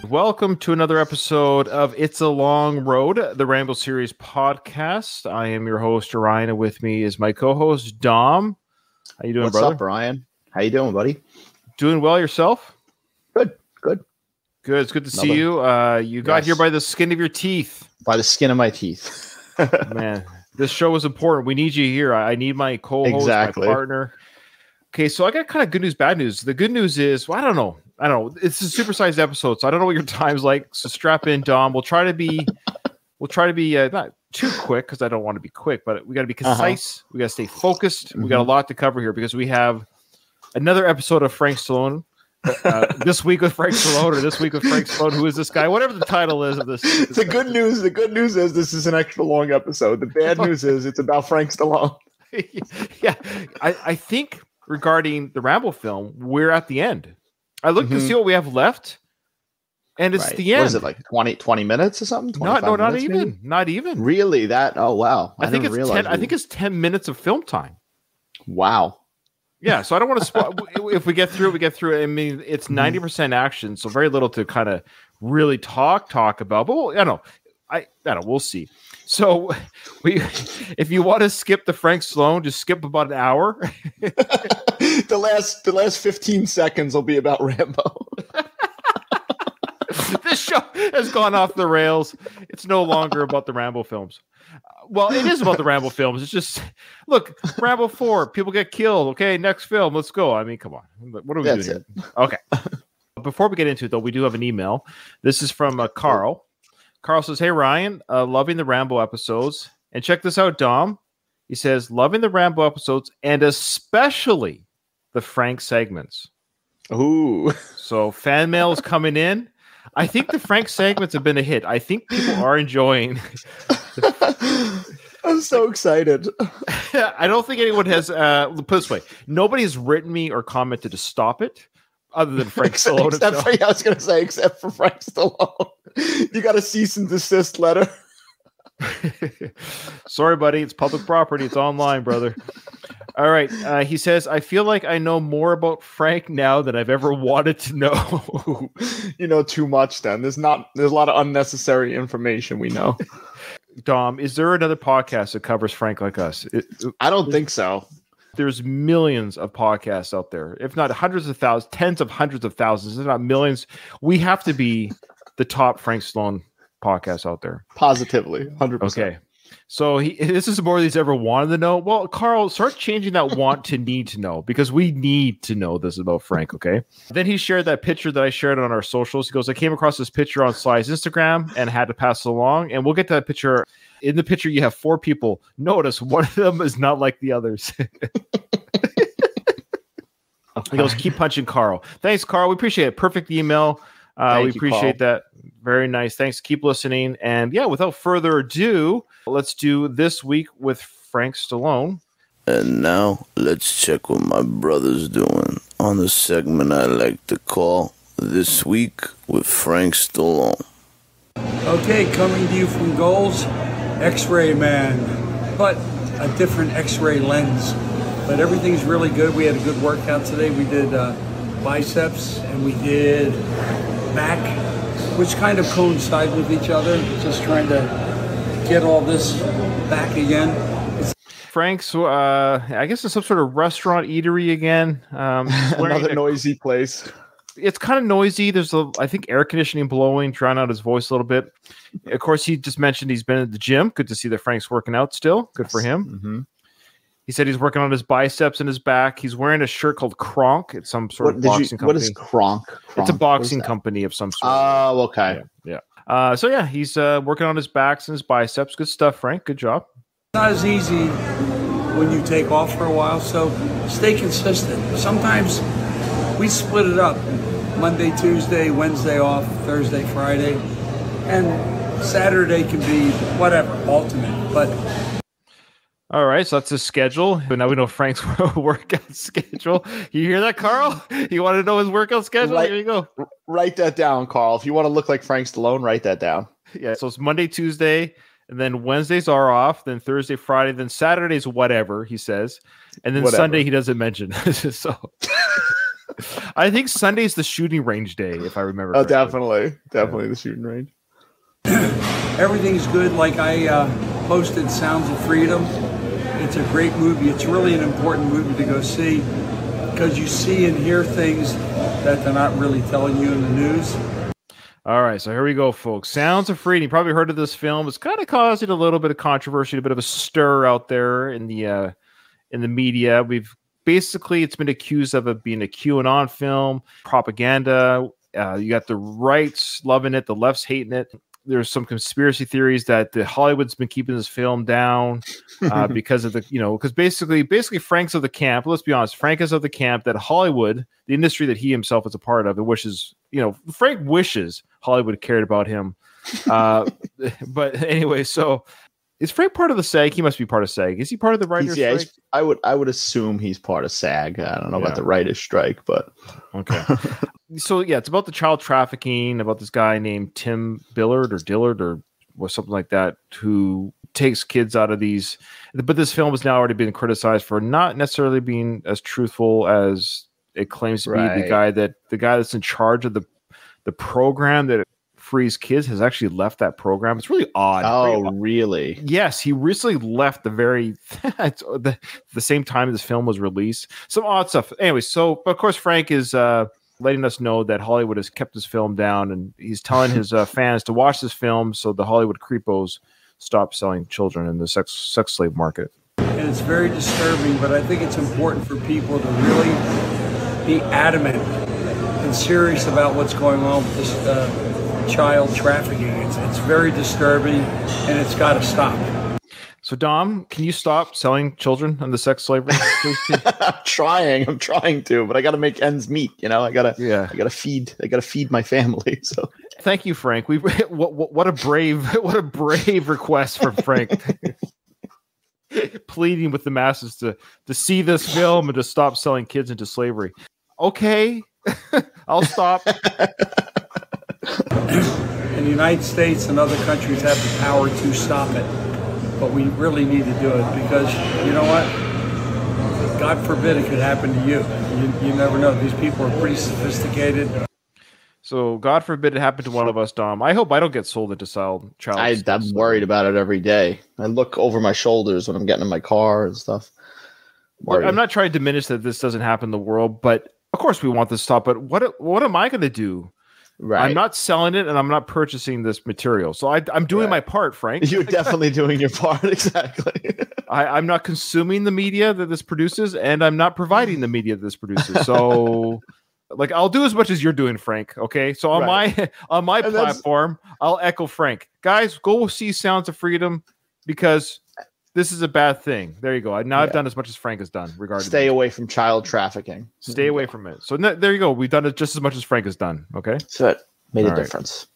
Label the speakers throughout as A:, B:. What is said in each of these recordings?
A: Welcome to another episode of It's a Long Road, the Rambo series podcast. I am your host, Ryan, and with me is my co-host, Dom. How you doing, brother?
B: What's up, Ryan? How you doing, buddy?
A: Doing well yourself?
B: Good.
A: It's good to see you. You got here by the skin of your teeth.
B: By the skin of my teeth.
A: Man, this show is important. We need you here. I need my co-host, my partner. Okay, so I got kind of good news, bad news. The good news is, well, I don't know. It's a supersized episode, so I don't know what your time's like. So strap in, Dom. We'll try to be not too quick because I don't want to be quick, but we got to be concise. We got to stay focused. We got a lot to cover here because we have another episode of Frank Stallone. This week with Frank Stallone, or this week with Frank Stallone. Who is this guy? Whatever the title is of this.
B: The good news is this is an extra long episode. The bad news is it's about Frank Stallone.
A: Yeah, I think regarding the Rambo film, we're at the end. I looked to see what we have left, and it's the end.
B: What is it, like 20 minutes or something?
A: Not even.
B: Really? That? Oh, wow.
A: I think it's 10 minutes of film time.
B: Wow.
A: Yeah, so I don't want to spoil. If we get through it, I mean, it's 90% action, so very little to kind of really talk about. But I don't know. We'll see. So, if you want to skip the Frank Stallone, just skip about an hour.
B: The last 15 seconds will be about Rambo.
A: This show has gone off the rails. It's no longer about the Rambo films. Well, it is about the Rambo films. It's just, look, Rambo 4, people get killed. Okay, next film, let's go. I mean, come on. What are we doing here? Okay. Before we get into it, though, we do have an email. This is from Carl. Carl says, "Hey, Ryan, loving the Rambo episodes. And check this out, Dom. He says, loving the Rambo episodes and especially the Frank segments."
B: Ooh.
A: So fan mail is coming in. I think the Frank segments have been a hit. I think people are enjoying.
B: I'm so excited.
A: I don't think anyone has, put it this way, nobody has written me or commented to stop it other than Frank Stallone.
B: I was going to say, except for Frank Stallone. You got a cease and desist letter.
A: Sorry, buddy. It's public property. It's online, brother. All right. He says, "I feel like I know more about Frank now than I've ever wanted to know."
B: You know too much then. There's a lot of unnecessary information we know.
A: Dom, is there another podcast that covers Frank like us?
B: I don't think so.
A: There's millions of podcasts out there, if not hundreds of thousands, tens of hundreds of thousands, if not millions. We have to be the top Frank Stallone podcast out there.
B: Positively, 100%.
A: Okay. So this is more than he's ever wanted to know. Well, Carl, start changing that want to need to know, because we need to know this about Frank, okay? Then he shared that picture that I shared on our socials. He goes, "I came across this picture on Sly's Instagram and had to pass it along." And we'll get to that picture. In the picture, you have 4 people. Notice one of them is not like the others. He goes, "Keep punching, Carl." Thanks, Carl. We appreciate it. Perfect email. We appreciate that. Very nice. Thanks. Keep listening. And yeah, without further ado, let's do This Week with Frank Stallone.
C: And now let's check what my brother's doing on the segment I like to call This Week with Frank Stallone.
D: Okay, coming to you from Goals, X-Ray Man, but a different X-ray lens. But everything's really good. We had a good workout today. We did biceps and we did back, which kind of coincide with each other. Just trying to get all this back again.
A: Frank's, I guess it's some sort of restaurant eatery again.
B: Another noisy place.
A: It's kind of noisy. There's I think air conditioning blowing, drown out his voice a little bit. Of course, he just mentioned he's been at the gym. Good to see that Frank's working out still. Good for him.
B: Mm-hmm.
A: He said he's working on his biceps and his back. He's wearing a shirt called Kronk. It's some sort of boxing company.
B: What is Kronk?
A: It's a boxing company of some sort.
B: Oh, okay.
A: Yeah. So yeah, he's working on his backs and his biceps. Good stuff, Frank. Good job.
D: It's not as easy when you take off for a while, so stay consistent. Sometimes we split it up. Monday, Tuesday, Wednesday off, Thursday, Friday, and Saturday can be whatever, alternate. But
A: all right, so that's his schedule. But now we know Frank's workout schedule. You hear that, Carl? You want to know his workout schedule? Here you go.
B: Write that down, Carl. If you want to look like Frank Stallone, write that down.
A: Yeah, so it's Monday, Tuesday, and then Wednesdays are off, then Thursday, Friday, then Saturday's whatever, he says. And then Sunday he doesn't mention. So I think Sunday's the shooting range day, if I remember.
B: Oh, correctly. Definitely the shooting range.
D: Everything's good. Like I posted Sounds of Freedom. It's a great movie. It's really an important movie to go see because you see and hear things that they're not really telling you in the news.
A: All right, so here we go, folks. Sounds of Freedom. You probably heard of this film. It's kind of causing a little bit of controversy, a bit of a stir out there in the media. It's been accused of it being a QAnon film, propaganda. You got the rights loving it, the left's hating it. There's some conspiracy theories that Hollywood's been keeping this film down because of because basically Frank's of the camp. Let's be honest, Frank is of the camp that Hollywood, the industry that he himself is a part of, and wishes, Frank wishes Hollywood cared about him. But anyway, so is Frank part of the SAG? He must be part of SAG. Is he part of the writers' strike?
B: I would assume he's part of SAG. I don't know about the writers' strike, but
A: okay. So yeah, it's about the child trafficking, about this guy named Tim Dillard or something like that, who takes kids out of these. But this film has now already been criticized for not necessarily being as truthful as it claims to be. The guy that's in charge of the program that frees kids has actually left that program. It's really odd.
B: Oh, really?
A: Yes, he recently left the same time this film was released. Some odd stuff. Anyway, so of course Frank is letting us know that Hollywood has kept this film down, and he's telling his fans to watch this film so the Hollywood creepos stop selling children in the sex slave market.
D: And it's very disturbing, but I think it's important for people to really be adamant and serious about what's going on with this child trafficking. It's very disturbing, and it's got to stop.
A: So Dom, can you stop selling children on the sex slavery?
B: I'm trying to, but I got to make ends meet. I got to feed my family. So
A: thank you, Frank. What a brave request from Frank. Pleading with the masses to see this film and to stop selling kids into slavery. Okay, I'll stop.
D: And the United States and other countries have the power to stop it. But we really need to do it because, you know what? God forbid it could happen to you. You never know. These people are pretty sophisticated.
A: So God forbid it happened to one of us, Dom. I hope I don't get sold into child.
B: I'm worried about it every day. I look over my shoulders when I'm getting in my car and stuff.
A: I'm not trying to diminish that this doesn't happen in the world, but of course we want this to stop. But what am I going to do? Right. I'm not selling it, and I'm not purchasing this material. So I'm doing my part, Frank.
B: You're definitely doing your part, exactly.
A: I'm not consuming the media that this produces, and I'm not providing the media that this produces. So, I'll do as much as you're doing, Frank. Okay. So on my platform, I'll echo Frank. Guys, go see Sounds of Freedom because this is a bad thing. There you go. I've done as much as Frank has done regarding.
B: Stay away from child trafficking.
A: Stay away from it. So there you go. We've done it just as much as Frank has done. Okay.
B: So it made a difference.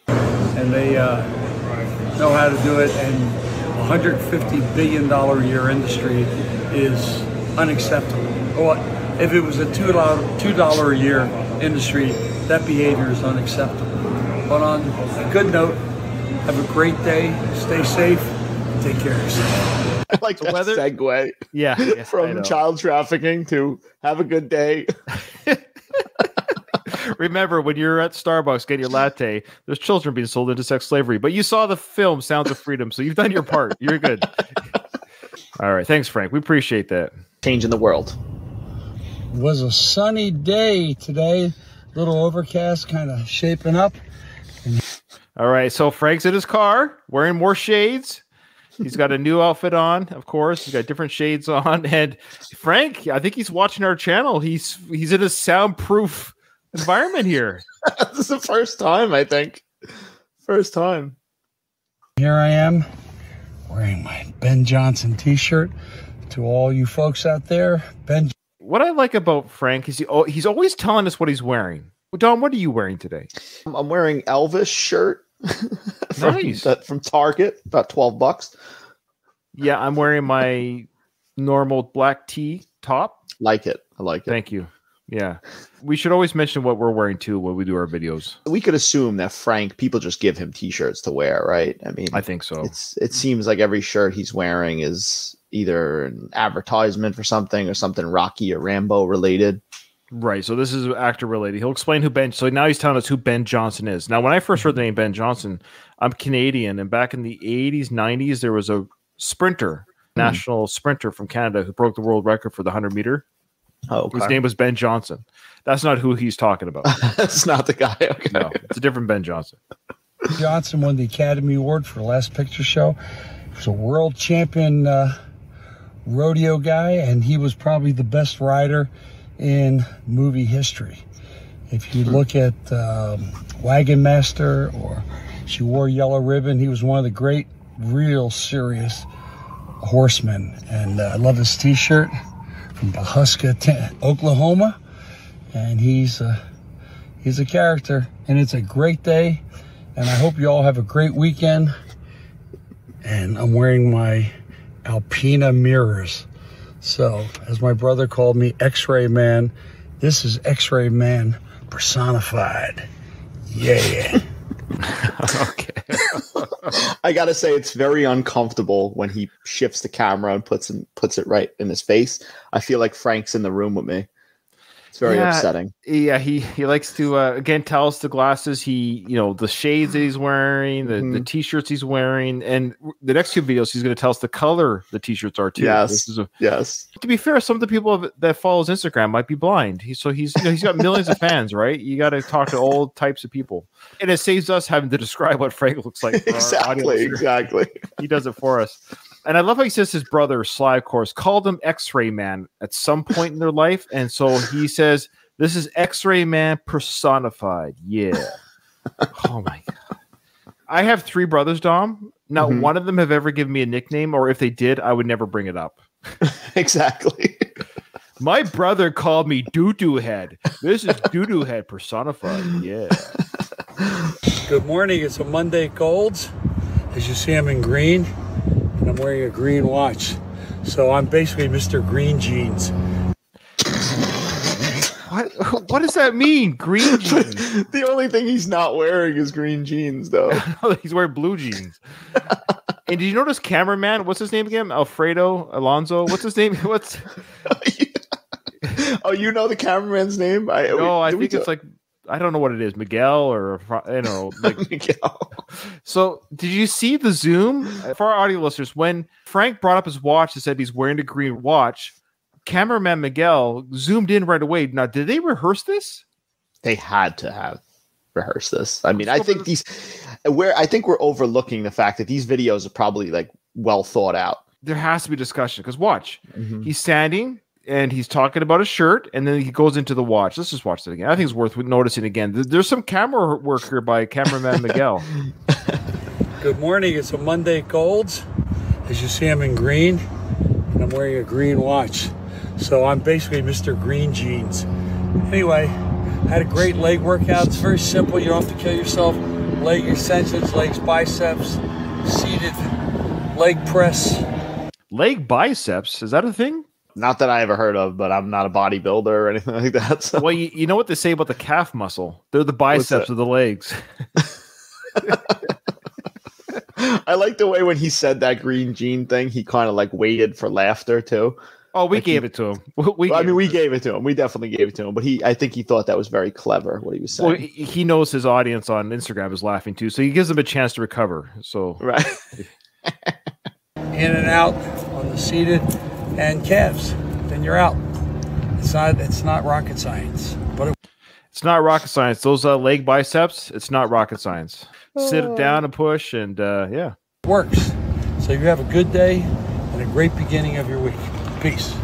D: And they know how to do it. And $150 billion a year industry is unacceptable. Well, if it was a $2 a year industry, that behavior is unacceptable. But on a good note, have a great day. Stay safe. Take care of yourself.
B: I like that segue.
A: Yeah.
B: From child trafficking to have a good day.
A: Remember, when you're at Starbucks getting your latte, there's children being sold into sex slavery. But you saw the film Sounds of Freedom, so you've done your part. You're good. All right. Thanks, Frank. We appreciate that.
B: Changing the world.
D: It was a sunny day today. Little overcast, kind of shaping up.
A: All right. So Frank's in his car wearing more shades. He's got a new outfit on, of course. He's got different shades on. And Frank, I think he's watching our channel. He's in a soundproof environment here.
B: This is the first time, I think. First time.
D: Here I am wearing my Ben Johnson t-shirt. To all you folks out there, Ben.
A: What I like about Frank is he's always telling us what he's wearing. Well, Don, what are you wearing today?
B: I'm wearing Elvis shirt.
A: Nice.
B: From Target, about $12.
A: Yeah, I'm wearing my normal black tee top.
B: Like it. I like it.
A: Thank you. Yeah. We should always mention what we're wearing too when we do our videos.
B: We could assume that Frank, people just give him t-shirts to wear, right? I mean,
A: I think so.
B: It seems like every shirt he's wearing is either an advertisement for something or something Rocky or Rambo related.
A: Right. So this is actor related. He'll explain who Ben. So now he's telling us who Ben Johnson is. Now, when I first heard the name Ben Johnson, I'm Canadian, and back in the 80s, 90s, there was a sprinter, national sprinter from Canada who broke the world record for the 100-meter.
B: Oh, okay.
A: His name was Ben Johnson. That's not who he's talking about.
B: That's not the guy. Okay.
A: No, it's a different Ben Johnson.
D: Johnson won the Academy Award for Last Picture Show. He was a world champion rodeo guy, and he was probably the best rider in movie history. If you look at Wagon Master or She Wore Yellow Ribbon, he was one of the great, real serious horsemen. And I love his t-shirt from Pawhuska, Oklahoma. And he's a character, and it's a great day. And I hope you all have a great weekend. And I'm wearing my Alpina mirrors. So, as my brother called me, X-Ray Man, this is X-Ray Man personified. Yeah.
B: Okay. I gotta say, it's very uncomfortable when he shifts the camera and puts it right in his face. I feel like Frank's in the room with me. It's very upsetting.
A: Yeah, he likes to again tell us the glasses, the shades that he's wearing, the t-shirts he's wearing, and the next two videos he's going to tell us the color the t-shirts are too.
B: Yes.
A: Yes. To be fair, some of the people that follow his Instagram might be blind. He's got millions of fans, right? You got to talk to all types of people, and it saves us having to describe what Frank looks like.
B: Exactly.
A: He does it for us. And I love how he says his brother, Sly, of course, called him X-Ray Man at some point in their life. And so he says, this is X-Ray Man personified. Yeah. Oh, my God. I have 3 brothers, Dom. Not one of them have ever given me a nickname, or if they did, I would never bring it up.
B: Exactly.
A: My brother called me Doo-Doo Head. This is Doo-Doo Head personified. Yeah.
D: Good morning. It's a Monday at Gold's. As you see, I'm in green. And I'm wearing a green watch. So I'm basically Mr. Green Jeans.
A: What does that mean? Green jeans?
B: The only thing he's not wearing is green jeans, though.
A: He's wearing blue jeans. And did you notice cameraman? What's his name again? Alfredo Alonso? What's his name?
B: Oh, you know the cameraman's name?
A: I think it's like, I don't know what it is, Miguel or
B: Miguel.
A: So, did you see the zoom for our audio listeners when Frank brought up his watch and said he's wearing a green watch? Cameraman Miguel zoomed in right away. Now, did they rehearse this?
B: They had to have rehearsed this. I mean, I think we're overlooking the fact that these videos are probably like well thought out.
A: There has to be discussion because watch, he's standing. And he's talking about a shirt, and then he goes into the watch. Let's just watch that again. I think it's worth noticing again. There's some camera work here by cameraman Miguel.
D: Good morning. It's a Monday at Gold's. As you see, I'm in green, and I'm wearing a green watch. So I'm basically Mr. Green Jeans. Anyway, I had a great leg workout. It's very simple. You don't have to kill yourself. Leg extensions, legs, biceps, seated leg press.
A: Leg biceps? Is that a thing?
B: Not that I ever heard of, but I'm not a bodybuilder or anything like that. So.
A: Well, you know what they say about the calf muscle? They're the biceps of the legs.
B: I like the way when he said that green jean thing, he kind of like waited for laughter too.
A: Oh, we gave it to him.
B: We gave it to him. We definitely gave it to him. But I think he thought that was very clever, what he was saying.
A: Well, he knows his audience on Instagram is laughing too, so he gives them a chance to recover. So
B: right.
D: In and out on the seated and calves, then you're out. It's not rocket science, but
A: it's not rocket science. Those leg biceps, it's not rocket science. Sit it down and push, and it
D: works. So you have a good day and a great beginning of your week. Peace.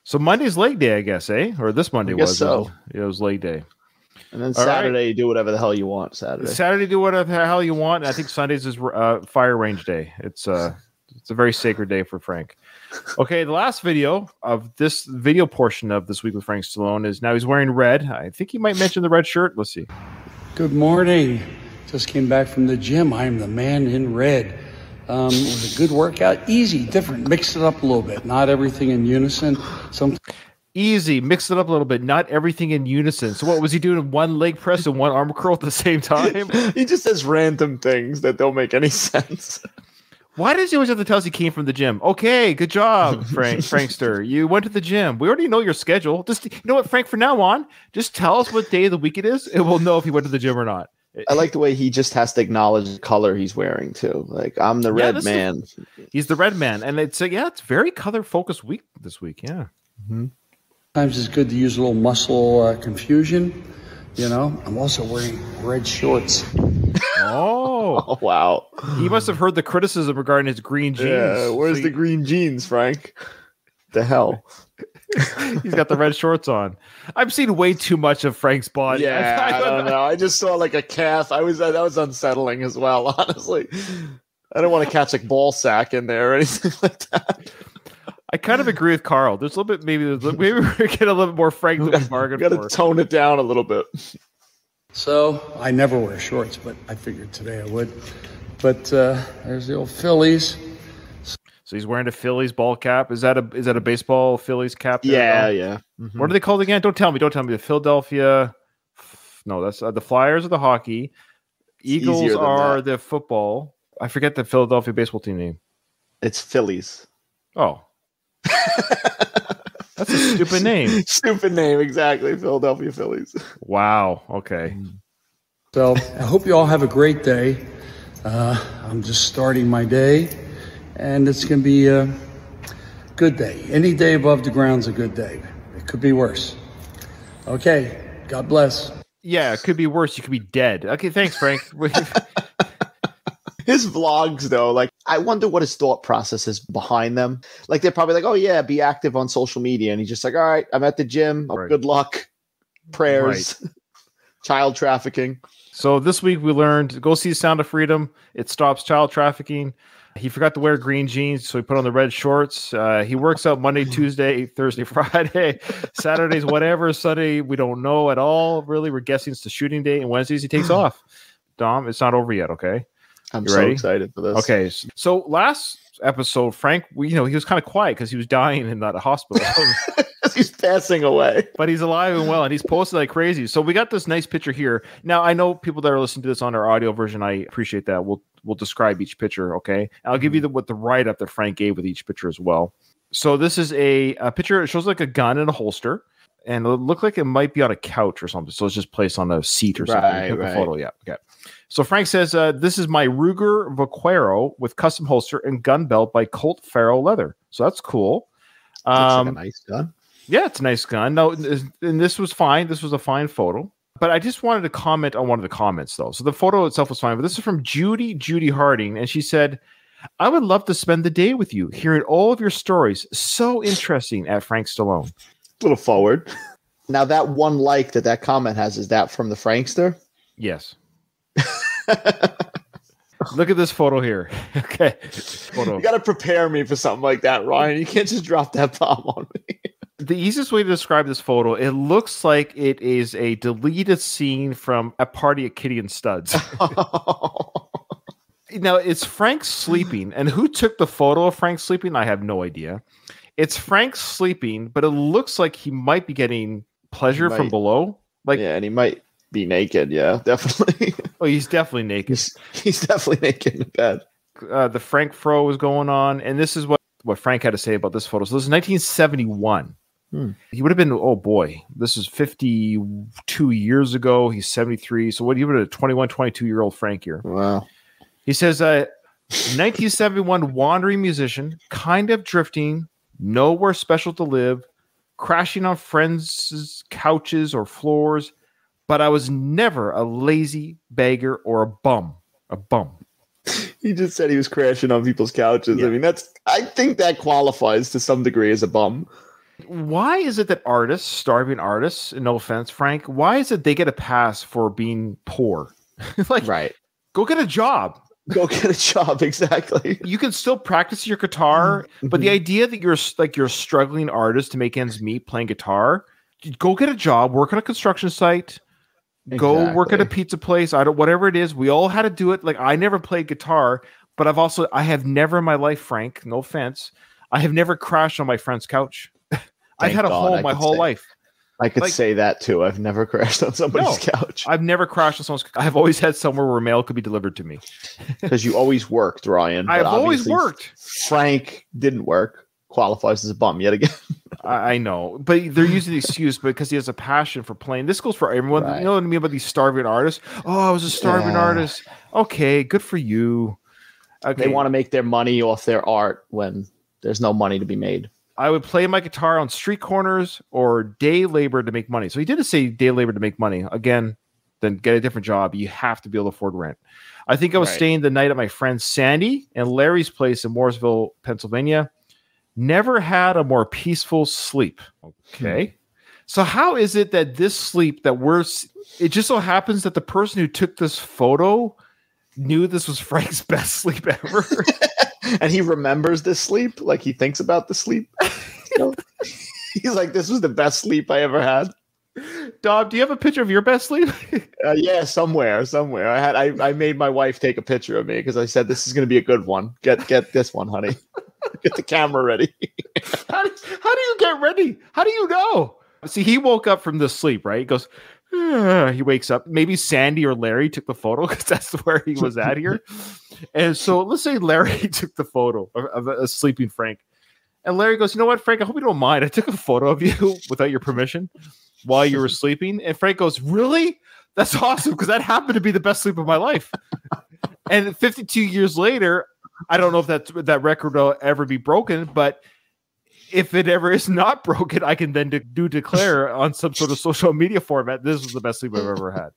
A: So Monday's leg day, I guess, eh? Or this Monday was.
B: So.
A: It was leg day.
B: And then Saturday, you do whatever the hell you want.
A: Saturday, do whatever the hell you want. I think Sundays is fire range day. It's a very sacred day for Frank. Okay, the last video of this video portion of This Week with Frank Stallone is now he's wearing red. I think he might mention the red shirt. Let's see.
D: Good morning. Just came back from the gym. I am the man in red. It was a good workout. Easy, different. Mix it up a little bit. Not everything in unison.
A: Easy. Mix it up a little bit. Not everything in unison. So what was he doing? One leg press and one arm curl at the same time?
B: He just says random things that don't make any sense.
A: Why does he always have to tell us he came from the gym? Okay, good job, Frankster. You went to the gym. We already know your schedule. Just, you know what, Frank, from now on, just tell us what day of the week it is, and we'll know if he went to the gym or not.
B: I like the way he just has to acknowledge the color he's wearing, too. Like, I'm the red man.
A: He's the red man. And it's it's very color-focused week this week, yeah.
B: Mm-hmm.
D: Sometimes it's good to use a little muscle confusion. You know, I'm also wearing red shorts.
A: Oh,
B: wow.
A: He must have heard the criticism regarding his green jeans.
B: Yeah, where's the green jeans, Frank? The hell?
A: He's got the red shorts on. I've seen way too much of Frank's body.
B: Yeah, I don't know. I just saw like a calf. That was unsettling as well, honestly. I don't want to catch like ball sack in there or anything like that.
A: I kind of agree with Carl. There's a little bit, maybe we get a little bit more Frank than we bargained for.
B: Got to tone it down a little bit.
D: So I never wear shorts, but I figured today I would. But there's the old Phillies.
A: So he's wearing a Phillies ball cap. Is that a baseball Phillies cap?
B: Yeah.
A: Mm-hmm. What are they called again? Don't tell me. The Philadelphia. No, that's the Flyers are the hockey. Eagles are the football. I forget the Philadelphia baseball team name.
B: It's Phillies.
A: Oh. That's a stupid name.
B: Stupid name, exactly. Philadelphia Phillies.
A: Wow. Okay.
D: So I hope you all have a great day. I'm just starting my day, and it's going to be a good day. Any day above the ground's a good day. It could be worse. Okay. God bless.
A: Yeah, it could be worse. You could be dead. Okay, thanks, Frank.
B: His vlogs, though, like, I wonder what his thought process is behind them. Like, they're probably like, oh, yeah, be active on social media. And he's just like, all right, I'm at the gym. Right. Good luck. Prayers. Right. Child trafficking.
A: So this week we learned, go see Sound of Freedom. It stops child trafficking. He forgot to wear green jeans, so he put on the red shorts. He works out Monday, Tuesday, Thursday, Friday, Saturdays, whatever. Sunday, we don't know at all. Really, we're guessing it's the shooting day. And Wednesdays, he takes off. Dom, it's not over yet, okay?
B: I'm so excited for this.
A: Okay, so last episode, Frank, he was kind of quiet because he was dying in that hospital.
B: He's passing away.
A: But he's alive and well, and he's posted like crazy. So we got this nice picture here. Now, I know people that are listening to this on our audio version, I appreciate that. We'll describe each picture, okay? And I'll give you the write-up that Frank gave with each picture as well. So this is a picture. It shows like a gun in a holster, and it looked like it might be on a couch or something. So it's just placed on a seat or something.
B: Right.
A: The photo, yeah, okay. So Frank says, this is my Ruger Vaquero with custom holster and gun belt by Colt Faro Leather. So that's cool.
B: Looks like a nice gun.
A: Yeah, it's a nice gun. No, and this was fine. This was a fine photo. But I just wanted to comment on one of the comments, though. So the photo itself was fine. But this is from Judy Harding. And she said, I would love to spend the day with you, hearing all of your stories. So interesting at Frank Stallone.
B: A little forward. Now, that one like that comment has, is that from the Frankster?
A: Yes. Look at this photo here. Okay.
B: You got to prepare me for something like that, Ryan. You can't just drop that bomb on me.
A: The easiest way to describe this photo, it looks like it is a deleted scene from A Party at Kitty and Studs. Now, it's Frank sleeping. And who took the photo of Frank sleeping? I have no idea. It's Frank sleeping, but it looks like he might be getting pleasure from below.
B: Yeah, and he might be naked. Yeah, definitely.
A: Oh, he's definitely naked.
B: He's definitely naked in bed.
A: The Frank Fro was going on. And this is what Frank had to say about this photo. So this is 1971. He would have been, oh boy, this is 52 years ago. He's 73. So he would have been a 21, 22-year-old Frank here.
B: Wow.
A: He says, 1971 wandering musician, kind of drifting, nowhere special to live, crashing on friends' couches or floors, but I was never a lazy beggar or a bum.
B: He just said he was crashing on people's couches. Yeah. I mean, I think that qualifies to some degree as a bum.
A: Why is it that artists, starving artists, no offense, Frank, why is it they get a pass for being poor?
B: Right.
A: Go get a job.
B: Go get a job, exactly.
A: You can still practice your guitar, but the idea that you're a struggling artist to make ends meet playing guitar, go get a job, work on a construction site, go work at a pizza place, whatever it is. We all had to do it. Like, I never played guitar, but I have never in my life, Frank, no offense, I have never crashed on my friend's couch. I've had a home my whole life.
B: I could say that too. I've never crashed on somebody's couch.
A: I've never crashed on someone's couch. I've always had somewhere where mail could be delivered to me.
B: Because you always worked, Ryan.
A: I've always worked.
B: Frank didn't work. Qualifies as a bum yet again.
A: I know, but they're using the excuse because he has a passion for playing. This goes for everyone. Right. You know what I mean about these starving artists? Oh, I was a starving artist. Okay, good for you. Okay.
B: They want to make their money off their art when there's no money to be made.
A: I would play my guitar on street corners or day labor to make money. So he didn't say day labor to make money. Again, then get a different job. You have to be able to afford rent. I think I was staying the night at my friend Sandy and Larry's place in Mooresville, Pennsylvania. Never had a more peaceful sleep. Okay. So how is it that this sleep that it just so happens that the person who took this photo knew this was Frank's best sleep ever?
B: And he remembers this sleep, like he thinks about the sleep. He's like, "This was the best sleep I ever had."
A: Dom, do you have a picture of your best sleep?
B: Yeah, somewhere. I made my wife take a picture of me because I said, "This is going to be a good one. Get this one, honey. Get the camera ready."
A: How do you get ready? How do you know? See, he woke up from the sleep, right? He goes. He wakes up. Maybe Sandy or Larry took the photo because that's where he was at here. And so let's say Larry took the photo of a sleeping Frank. And Larry goes, "You know what, Frank? I hope you don't mind. I took a photo of you without your permission while you were sleeping." And Frank goes, "Really? That's awesome because that happened to be the best sleep of my life." And 52 years later, I don't know if that record will ever be broken, but if it ever is not broken, I can then declare on some sort of social media format, this was the best sleep I've ever had.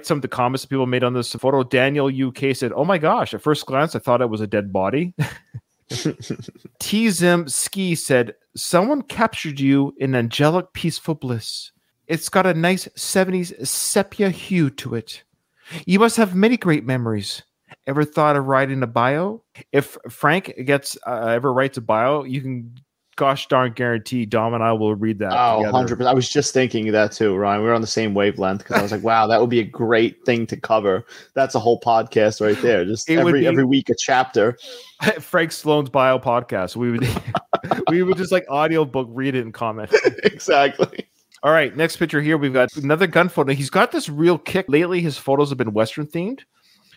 A: Some of the comments that people made on this photo, Daniel UK said, "Oh my gosh, at first glance, I thought it was a dead body." T-Zim Ski said, "Someone captured you in angelic, peaceful bliss. It's got a nice 70s sepia hue to it. You must have many great memories. Ever thought of writing a bio? If Frank ever writes a bio, you can gosh darn guarantee Dom and I will read that.
B: Oh, 100%. I was just thinking that too, Ryan. We were on the same wavelength because I was like, wow, that would be a great thing to cover. That's a whole podcast right there. Just every week a chapter.
A: Frank Sloan's bio podcast. We would just like audiobook read it and comment.
B: Exactly.
A: All right, next picture here. We've got another gun photo. He's got this real kick. Lately, his photos have been Western themed.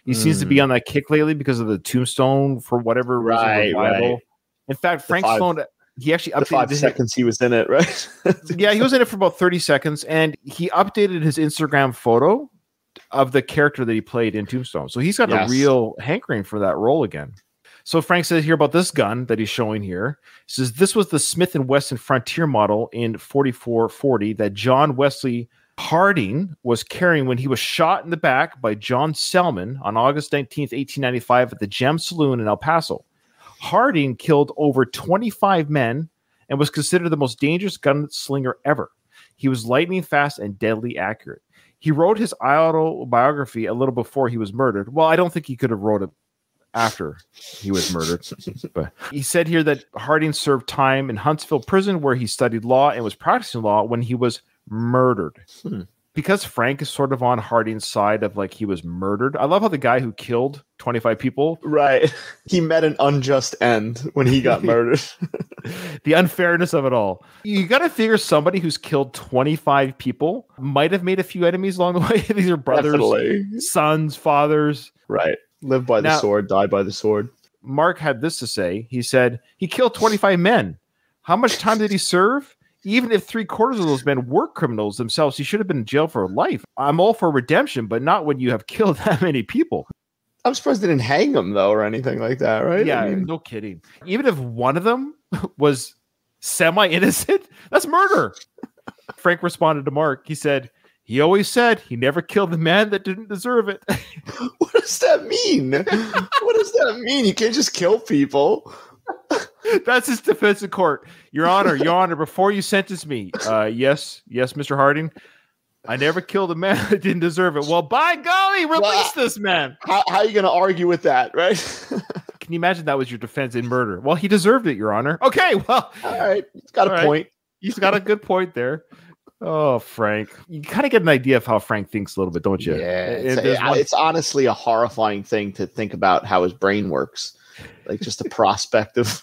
A: He seems to be on that kick lately because of the tombstone for whatever reason. Right. In fact, Frank Sloan, he actually updated
B: the 5 seconds he was in it, right?
A: Yeah, he was in it for about 30 seconds, and he updated his Instagram photo of the character that he played in Tombstone. So he's got a real hankering for that role again. So Frank says here about this gun that he's showing here. He says this was the Smith & Wesson Frontier model in 4440 that John Wesley Harding was carrying when he was shot in the back by John Selman on August 19th, 1895 at the Gem Saloon in El Paso. Harding killed over 25 men and was considered the most dangerous gunslinger ever. He was lightning fast and deadly accurate. He wrote his autobiography a little before he was murdered. Well, I don't think he could have wrote it after he was murdered. But he said here that Harding served time in Huntsville prison where he studied law and was practicing law when he was murdered. Because Frank is sort of on Harding's side of like he was murdered. I love how the guy who killed 25 people,
B: right, he met an unjust end when he got murdered.
A: The unfairness of it all. You got to figure somebody who's killed 25 people might have made a few enemies along the way. These are brothers, sons, fathers.
B: Right. Live by the sword, die by the sword.
A: Mark had this to say. He said, he killed 25 men. How much time did he serve? Even if 3/4 of those men were criminals themselves, he should have been in jail for life. I'm all for redemption, but not when you have killed that many people.
B: I'm surprised they didn't hang him, though, or anything like that, right?
A: Yeah, I mean, no kidding. Even if one of them was semi-innocent, that's murder. Frank responded to Mark. He said, he always said he never killed the man that didn't deserve it.
B: What does that mean? What does that mean? You can't just kill people.
A: That's his defense in court. Your Honor, before you sentence me, yes, Mr. Harding, I never killed a man that didn't deserve it. Well, by golly, release this man.
B: How are you going to argue with that, right?
A: Can you imagine that was your defense in murder? Well, he deserved it, Your Honor. Okay, well.
B: All right, he's got a point.
A: He's got a good point there. Oh, Frank. You kind of get an idea of how Frank thinks a little bit, don't you?
B: Yeah, it's honestly a horrifying thing to think about how his brain works. Like just the prospect of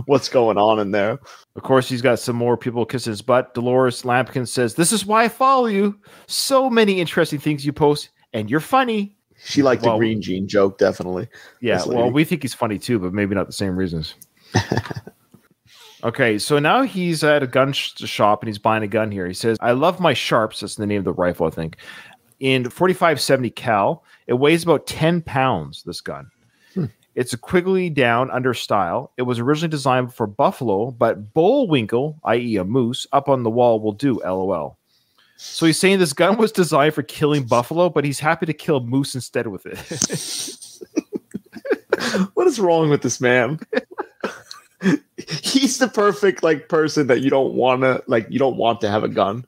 B: What's going on in there?
A: Of course, he's got some more people kissing his butt. Dolores Lampkin says, "This is why I follow you. So many interesting things you post, and you're funny."
B: She liked the green jean joke, definitely.
A: Yeah, well, we think he's funny too, but maybe not the same reasons. Okay, so now he's at a gun shop and he's buying a gun here. He says, "I love my Sharps." That's the name of the rifle, I think. In 45-70 cal. It weighs about 10 pounds, this gun. It's a quigley down under style. It was originally designed for buffalo, but bullwinkle, i.e. a moose, up on the wall will do, LOL. So he's saying this gun was designed for killing buffalo, but he's happy to kill moose instead with it.
B: What is wrong with this man? He's the perfect person that you don't want to have a gun.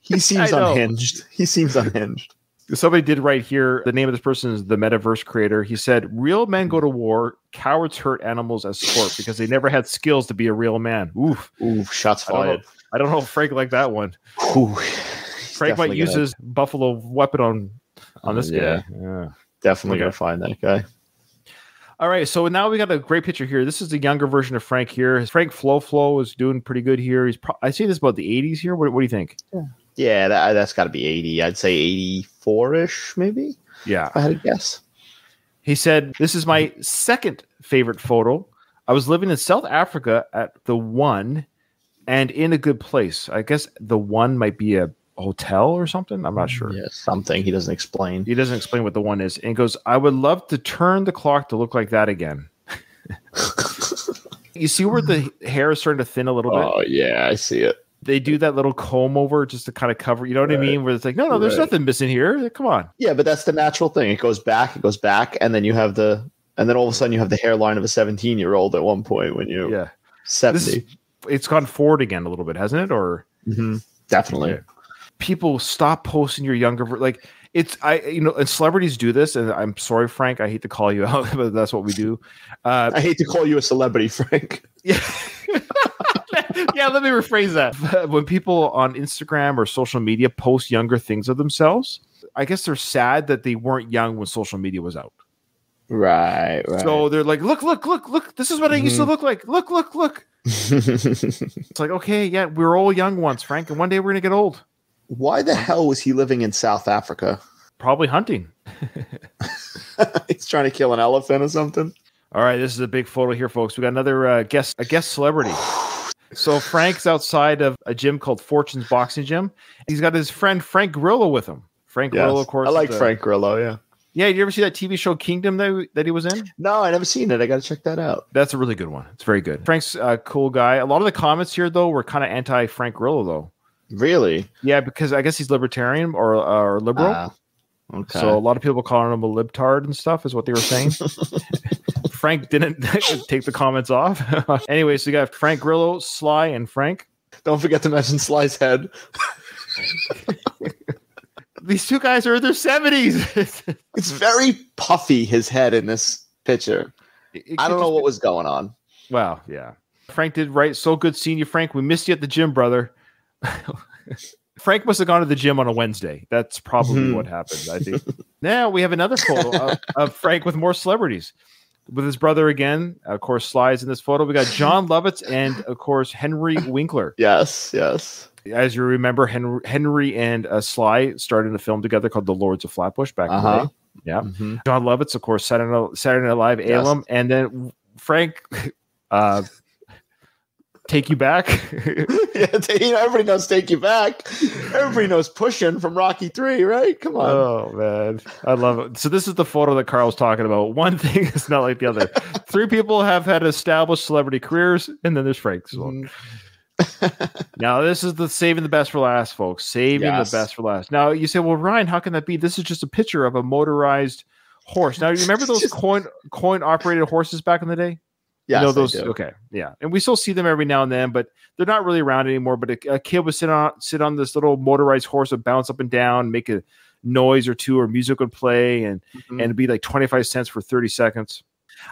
B: He seems unhinged. He seems unhinged.
A: Somebody did right here. The name of this person is the Metaverse creator. He said, "Real men go to war. Cowards hurt animals as sport because they never had skills to be a real man." Oof.
B: Oof. Shots fired.
A: I don't know if Frank liked that one.
B: Ooh,
A: Frank might use his buffalo weapon on this guy. Yeah.
B: Definitely going to find that guy.
A: All right, so now we got a great picture here. This is the younger version of Frank here. Frank Flo is doing pretty good here. I see this about the 80s here. What do you think?
B: Yeah, that's got to be 80. I'd say 84-ish, maybe.
A: Yeah.
B: If I had to guess.
A: He said, "This is my second favorite photo. I was living in South Africa at the One and in a good place." I guess the One might be a hotel or something. I'm not sure.
B: Yeah, something. He doesn't explain.
A: He doesn't explain what the One is. And he goes, "I would love to turn the clock to look like that again." You see where the hair is starting to thin a little bit?
B: Oh, yeah, I see it.
A: They do that little comb over just to kind of cover, you know what I mean? Where it's like, no, there's nothing missing here. Come on.
B: Yeah, but that's the natural thing. It goes back, and then and then all of a sudden you have the hairline of a 17-year-old at one point when you're 70.
A: It's gone forward again a little bit, hasn't it? Or
B: definitely.
A: Yeah. People stop posting your younger, and celebrities do this, and I'm sorry, Frank, I hate to call you out, but that's what we do.
B: I hate to call you a celebrity, Frank.
A: Yeah. Yeah, let me rephrase that. When people on Instagram or social media post younger things of themselves, I guess they're sad that they weren't young when social media was out.
B: Right.
A: So they're like, look. This is what I used to look like. Look. It's like, okay, yeah, we were all young once, Frank, and one day we're going to get old.
B: Why the hell was he living in South Africa?
A: Probably hunting.
B: He's trying to kill an elephant or something.
A: All right, this is a big photo here, folks. We got another guest celebrity. So Frank's outside of a gym called Fortune's Boxing Gym. He's got his friend Frank Grillo with him. Frank Grillo, of course.
B: I like Frank Grillo, yeah.
A: Yeah, did you ever see that TV show Kingdom that he was in?
B: No, I never seen it. I got to check that out.
A: That's a really good one. It's very good. Frank's a cool guy. A lot of the comments here, though, were kind of anti-Frank Grillo, though.
B: Really?
A: Yeah, because I guess he's libertarian or liberal.
B: Okay.
A: So a lot of people calling him a libtard and stuff is what they were saying. Frank didn't take the comments off. Anyway, so you got Frank Grillo, Sly, and Frank.
B: Don't forget to mention Sly's head.
A: These two guys are in their 70s.
B: It's very puffy, his head in this picture. I don't know what was going on.
A: Wow, yeah. Frank did right. So good seeing you, Frank. We missed you at the gym, brother. Frank must have gone to the gym on a Wednesday. That's probably what happened, I think. Now we have another photo of Frank with more celebrities. With his brother again. Of course, Sly's in this photo. We got John Lovitz and, of course, Henry Winkler.
B: Yes.
A: As you remember, Henry and Sly started a film together called The Lords of Flatbush back in the day. Yeah. John Lovitz, of course, Saturday Night Live alum. And then Frank... Take You Back.
B: Yeah, everybody knows Take You Back. Everybody knows Pushing from Rocky 3, right? Come on.
A: Oh, man. I love it. So this is the photo that Carl was talking about. One thing is not like the other. Three people have had established celebrity careers, and then there's Frank. So. Now, this is the saving the best for last, folks. Saving the best for last. Now, you say, well, Ryan, how can that be? This is just a picture of a motorized horse. Now, you remember those coin-operated horses back in the day?
B: Yeah,
A: those. Okay, yeah, and we still see them every now and then, but they're not really around anymore. But a kid would sit on this little motorized horse, would bounce up and down, make a noise or two, or music would play, and it'd be like 25 cents for 30 seconds.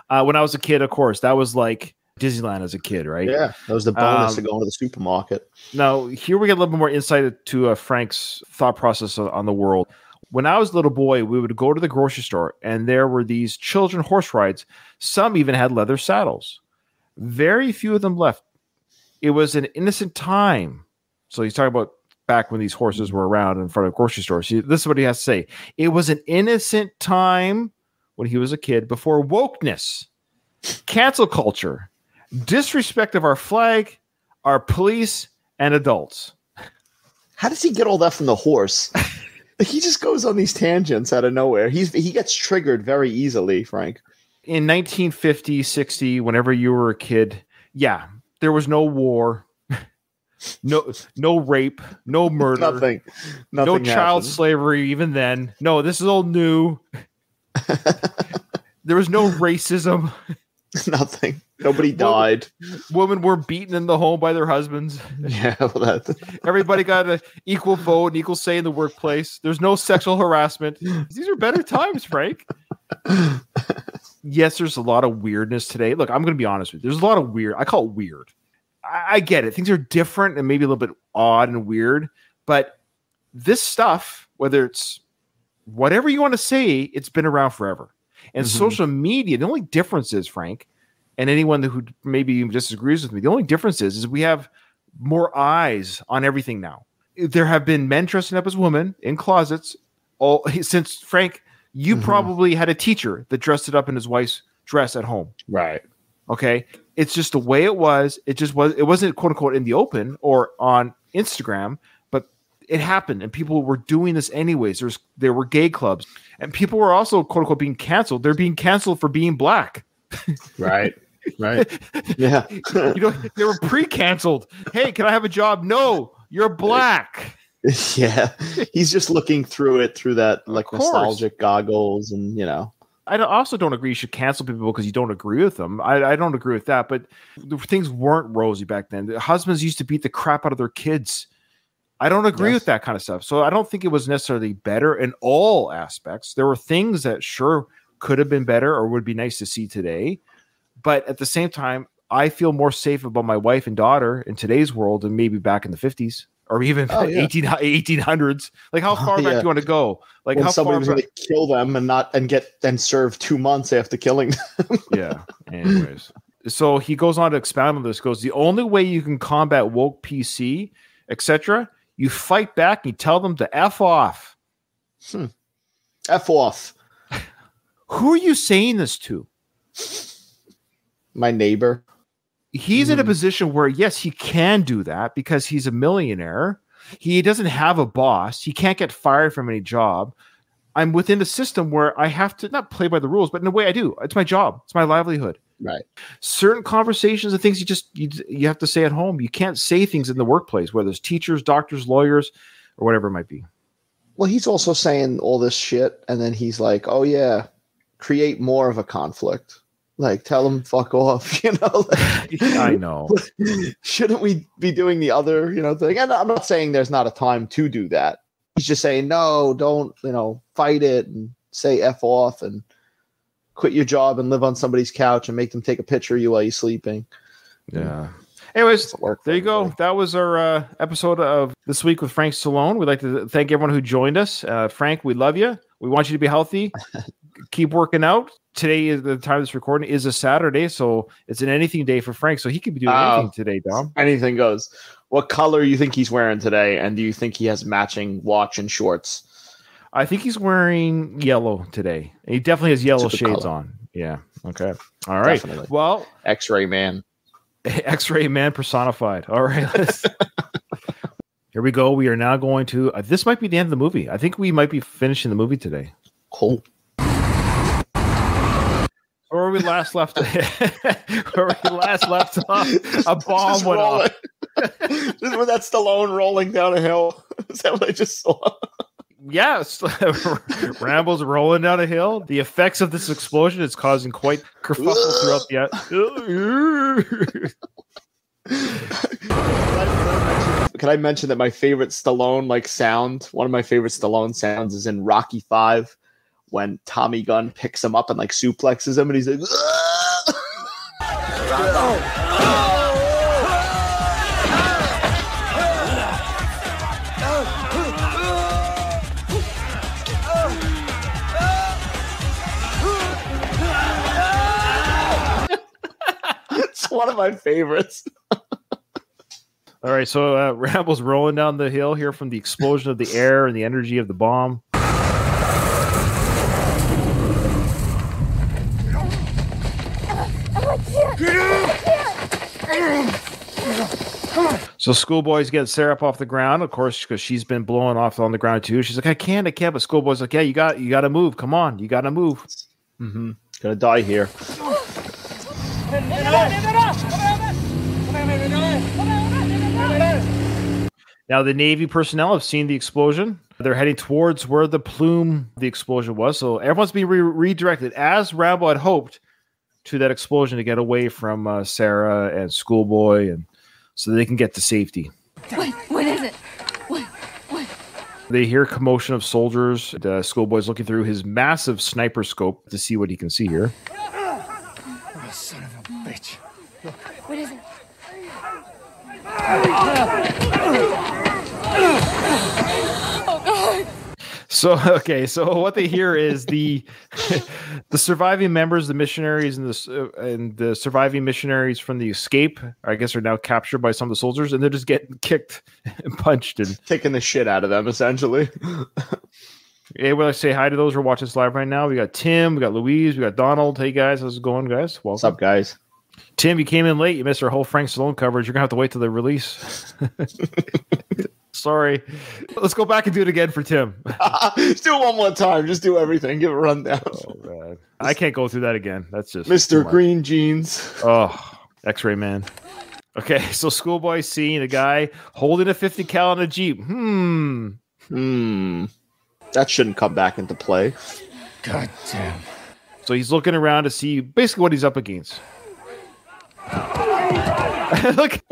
A: When I was a kid, of course, that was like Disneyland as a kid, right?
B: Yeah, that was the bonus to going to the supermarket.
A: Now, here we get a little bit more insight to Frank's thought process on the world. When I was a little boy, we would go to the grocery store, and there were these children horse rides. Some even had leather saddles. Very few of them left. It was an innocent time. So he's talking about back when these horses were around in front of grocery stores. This is what he has to say. It was an innocent time when he was a kid before wokeness, cancel culture, disrespect of our flag, our police, and adults.
B: How does he get all that from the horse? He just goes on these tangents out of nowhere. He gets triggered very easily, Frank.
A: In 1950, 60, whenever you were a kid, yeah, there was no war. No rape, no murder,
B: nothing
A: no child slavery. Even then, no, this is all new. There was no racism.
B: Nothing. Nobody died.
A: Women were beaten in the home by their husbands.
B: Yeah, well,
A: everybody got an equal vote, an equal say in the workplace. There's no sexual harassment. These are better times, Frank. Yes, there's a lot of weirdness today. Look, I'm going to be honest with you. There's a lot of weird. I call it weird. I get it. Things are different and maybe a little bit odd and weird, but this stuff, whether it's whatever you want to say, it's been around forever. And social media, the only difference is, Frank, and anyone who maybe disagrees with me, the only difference is we have more eyes on everything now. There have been men dressing up as women in closets since, Frank, you probably had a teacher that dressed it up in his wife's dress at home.
B: Right.
A: Okay. It's just the way it was. It wasn't quote unquote in the open or on Instagram, but it happened and people were doing this anyways. There were gay clubs and people were also quote unquote being canceled. They're being canceled for being black.
B: Right. Right. Yeah.
A: They were pre-canceled. Hey, can I have a job? No, you're black.
B: Yeah. He's just looking through that like nostalgic goggles and,
A: I also don't agree you should cancel people because you don't agree with them. I don't agree with that, but things weren't rosy back then. The husbands used to beat the crap out of their kids. I don't agree with that kind of stuff. So I don't think it was necessarily better in all aspects. There were things that sure could have been better or would be nice to see today. But at the same time, I feel more safe about my wife and daughter in today's world than maybe back in the 50s. Or even 1800s. Like how far back do you want to go? Like
B: when
A: how
B: somebody
A: far
B: was going to kill them and serve 2 months after killing them.
A: Yeah. Anyways, so he goes on to expound on this. Goes, the only way you can combat woke PC, etc., you fight back. And you tell them to f off.
B: F off.
A: Who are you saying this to?
B: My neighbor.
A: He's in a position where, yes, he can do that because he's a millionaire. He doesn't have a boss. He can't get fired from any job. I'm within a system where I have to not play by the rules, but in a way I do. It's my job. It's my livelihood.
B: Right.
A: Certain conversations and things you have to say at home. You can't say things in the workplace, whether it's teachers, doctors, lawyers, or whatever it might be.
B: Well, he's also saying all this shit, and then he's like, oh, yeah, create more of a conflict. Like, tell them fuck off,
A: I know.
B: Shouldn't we be doing the other, thing? And I'm not saying there's not a time to do that. He's just saying, no, don't, fight it and say F off and quit your job and live on somebody's couch and make them take a picture of you while you're sleeping.
A: Yeah. Anyways, there you go. That was our episode of This Week with Frank Stallone. We'd like to thank everyone who joined us. Frank, we love you. We want you to be healthy. Keep working out. Today is the time of this recording is a Saturday, so it's an anything day for Frank. So he could be doing anything today, Dom.
B: Anything goes. What color you think he's wearing today, and do you think he has matching watch and shorts?
A: I think he's wearing yellow today. He definitely has yellow shades
B: color.
A: on. Yeah. Okay. All right.
B: Definitely.
A: Well,
B: X-ray man.
A: X-ray man personified. All right. Here we go. We are now going to. This might be the end of the movie. I think we might be finishing the movie today.
B: Cool.
A: Where we last left off, a bomb went off.
B: This is when that Stallone rolling down a hill. Is that what I just saw?
A: Yes. Rambo's rolling down a hill. The effects of this explosion is causing quite kerfuffle throughout the.
B: Can I mention that my favorite Stallone sound, one of my favorite Stallone sounds is in Rocky V, when Tommy Gunn picks him up and suplexes him, and he's like, one of my favorites.
A: All right, so Rambo's rolling down the hill here from the explosion of the air and the energy of the bomb. So Schoolboy's getting Sarah up off the ground, of course, because she's been blowing off on the ground too. She's like, I can't. But Schoolboy's like, yeah, you got to move. Come on, you got to move.
B: Mm-hmm. Gonna die here.
A: Now the Navy personnel have seen the explosion. They're heading towards where the plume the explosion was. So everyone's being redirected, as Rambo had hoped, to that explosion to get away from Sarah and Schoolboy, and so they can get to safety.
E: Wait, what is it? What?
A: They hear commotion of soldiers. Schoolboy's looking through his massive sniper scope to see what he can see here.
E: Oh, son of a bitch. Look. What is it? Oh, God.
A: So what they hear is the surviving members, the missionaries, and the surviving missionaries from the escape, I guess, are now captured by some of the soldiers, and they're just getting kicked and punched and
B: kicking the shit out of them, essentially.
A: Hey, well, I say hi to those who are watching this live right now. We got Tim, we got Louise, we got Donald. Hey guys, how's it going, guys? Welcome.
B: What's up, guys?
A: Tim, you came in late. You missed our whole Frank Stallone coverage. You're gonna have to wait till the release. Sorry. Let's go back and do it again for Tim.
B: Just do it one more time. Just do everything. Give it a rundown.
A: Oh, man. I can't go through that again. That's just
B: Mr. Green Jeans.
A: Oh, X-Ray Man. Okay, so Schoolboy's seeing a guy holding a 50 cal on a Jeep.
B: That shouldn't come back into play.
E: God damn.
A: So he's looking around to see basically what he's up against. Look,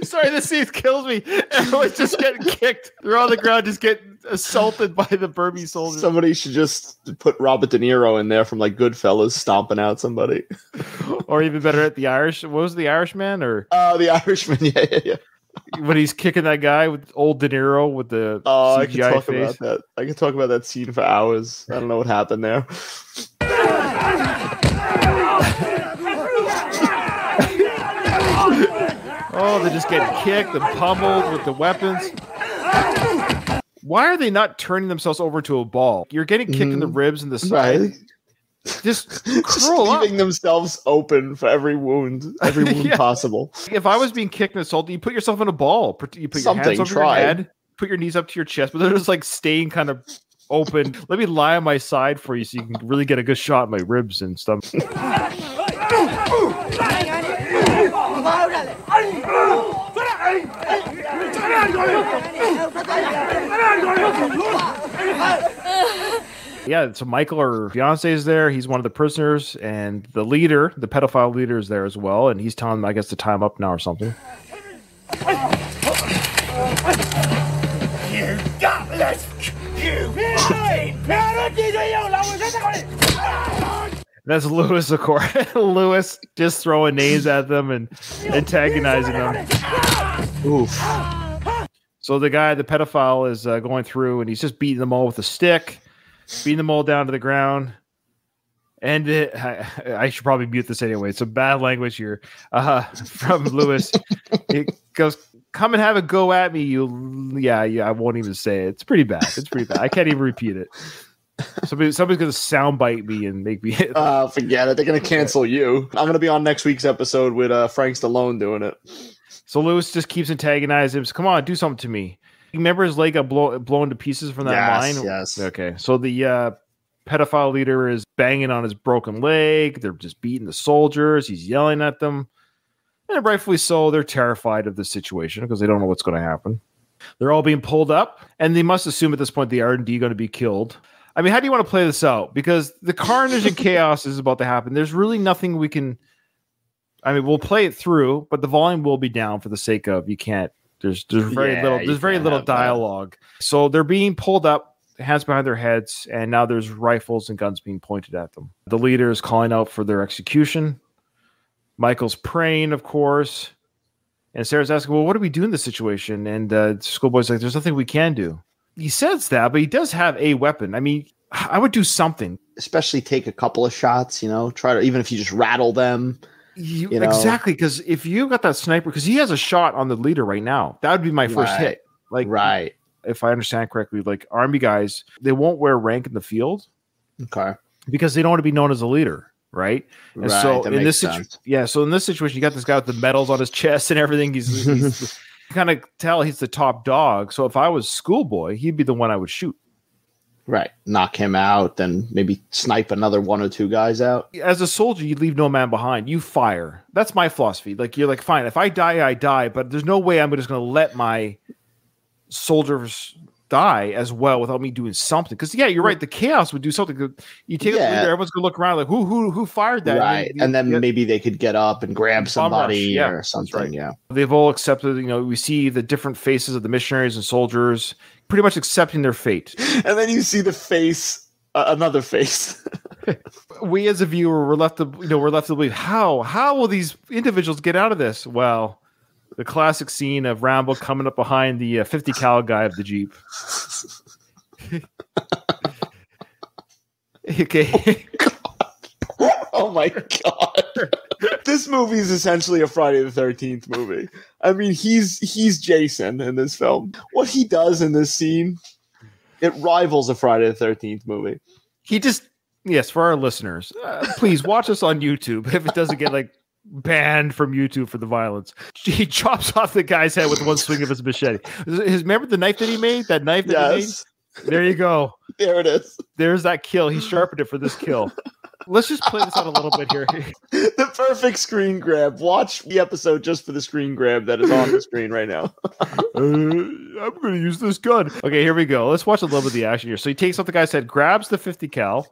A: sorry, this scene kills me. Everyone's just getting kicked. They're on the ground, just getting assaulted by the Burmese soldiers.
B: Somebody should just put Robert De Niro in there from like Goodfellas, stomping out somebody.
A: Or even better, at the Irish. What was the Irishman? Or
B: the Irishman? Yeah.
A: When he's kicking that guy with old De Niro with the CGI
B: I can talk
A: face.
B: about that. I can talk about that scene for hours. I don't know what happened there.
A: Oh, they're just getting kicked and pummeled with the weapons. Why are they not turning themselves over to a ball? You're getting kicked in the ribs and the side.
B: Right.
A: Just curl up.
B: Leaving themselves open for every wound possible.
A: If I was being kicked and assaulted, you put yourself in a ball. You put your hands over your head, put your knees up to your chest, but they're just like staying kind of open. Let me lie on my side for you so you can really get a good shot at my ribs and stuff. Yeah, so Michael, her fiance, is there. He's one of the prisoners, and the leader, the pedophile leader, is there as well, and he's telling them, I guess, to tie him up now or something. That's Lewis, of course. Lewis just throwing names at them and antagonizing them.
B: Oof.
A: So the guy, the pedophile, is going through, and he's just beating them all with a stick, beating them all down to the ground. And I should probably mute this anyway. It's some bad language here from Lewis. It goes, come and have a go at me, you. Yeah, I won't even say it. It's pretty bad. I can't even repeat it. Somebody's going to soundbite me and make me.
B: Forget it. They're going to cancel you. I'm going to be on next week's episode with Frank Stallone doing it.
A: So Lewis just keeps antagonizing him. So, come on, do something to me. Remember his leg got blown to pieces from that mine?
B: Yes.
A: Okay. So the pedophile leader is banging on his broken leg. They're just beating the soldiers. He's yelling at them. And rightfully so, they're terrified of the situation because they don't know what's going to happen. They're all being pulled up, and they must assume at this point the R&D going to be killed. I mean, how do you want to play this out? Because the carnage and chaos is about to happen. There's really nothing we can... I mean, we'll play it through, but the volume will be down for the sake of you can't... There's very little dialogue. So they're being pulled up, hands behind their heads, and now there's rifles and guns being pointed at them. The leader is calling out for their execution. Michael's praying, of course. And Sarah's asking, well, what do we do in this situation? And Schoolboy's like, there's nothing we can do. He says that, but he does have a weapon. I mean, I would do something.
B: Especially take a couple of shots, try to, even if you just rattle them.
A: Exactly, because if you got that sniper, because he has a shot on the leader right now, that would be my first hit. Like,
B: right.
A: If I understand correctly, like Army guys, they won't wear rank in the field.
B: Okay.
A: Because they don't want to be known as a leader, right? And
B: right.
A: So
B: that
A: in
B: makes
A: this
B: sense.
A: so in this situation, you got this guy with the medals on his chest and everything. He's you kind of tell he's the top dog. So if I was Schoolboy, he'd be the one I would shoot.
B: Right. Knock him out, then maybe snipe another one or two guys out.
A: As a soldier, you leave no man behind. You fire. That's my philosophy. Like, you're like, fine, if I die, I die, but there's no way I'm just going to let my soldiers die as well without me doing something. Because you're right. The chaos would do something. You take it, everyone's gonna look around like who fired that,
B: right? And then maybe they could get up and grab somebody or something. Right. Yeah,
A: they've all accepted. We see the different faces of the missionaries and soldiers, pretty much accepting their fate.
B: And then you see the face, another face.
A: We as a viewer, we're left to believe how will these individuals get out of this? Well, the classic scene of Rambo coming up behind the 50 cal guy of the Jeep. Okay.
B: Oh my God. This movie is essentially a Friday the 13th movie. I mean, he's Jason in this film. What he does in this scene, it rivals a Friday the 13th movie.
A: Yes, for our listeners, please watch us on YouTube if it doesn't get banned from YouTube for the violence. He chops off the guy's head with one swing of his machete. Remember the knife that he made? That knife that he made? There you go.
B: There it is.
A: There's that kill. He sharpened it for this kill. Let's just play this out a little bit here.
B: The perfect screen grab. Watch the episode just for the screen grab that is on the screen right now.
A: I'm going to use this gun. Okay, here we go. Let's watch a little bit of the action here. So he takes off the guy's head, grabs the 50 cal.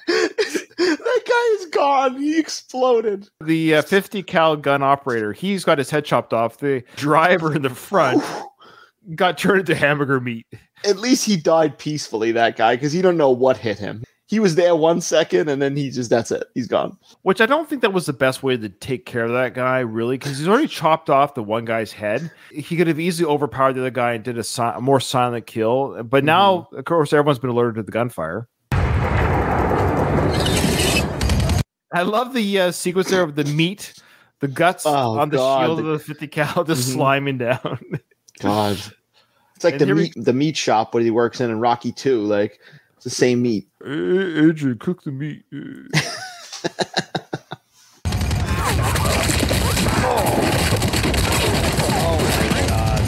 B: That guy is gone. He exploded.
A: The 50 cal gun operator, he's got his head chopped off. The driver in the front got turned into hamburger meat.
B: At least he died peacefully, that guy, because you don't know what hit him. He was there 1 second, and then that's it. He's gone.
A: Which I don't think that was the best way to take care of that guy, really, because he's already chopped off the one guy's head. He could have easily overpowered the other guy and did a more silent kill. But now, of course, everyone's been alerted to the gunfire. I love the sequence there of the meat, the guts on the shield of the 50 cal just sliming down.
B: God. It's like the meat shop where he works in Rocky 2. Like, it's the same meat.
A: Adrian, cook the meat.
B: Oh my God.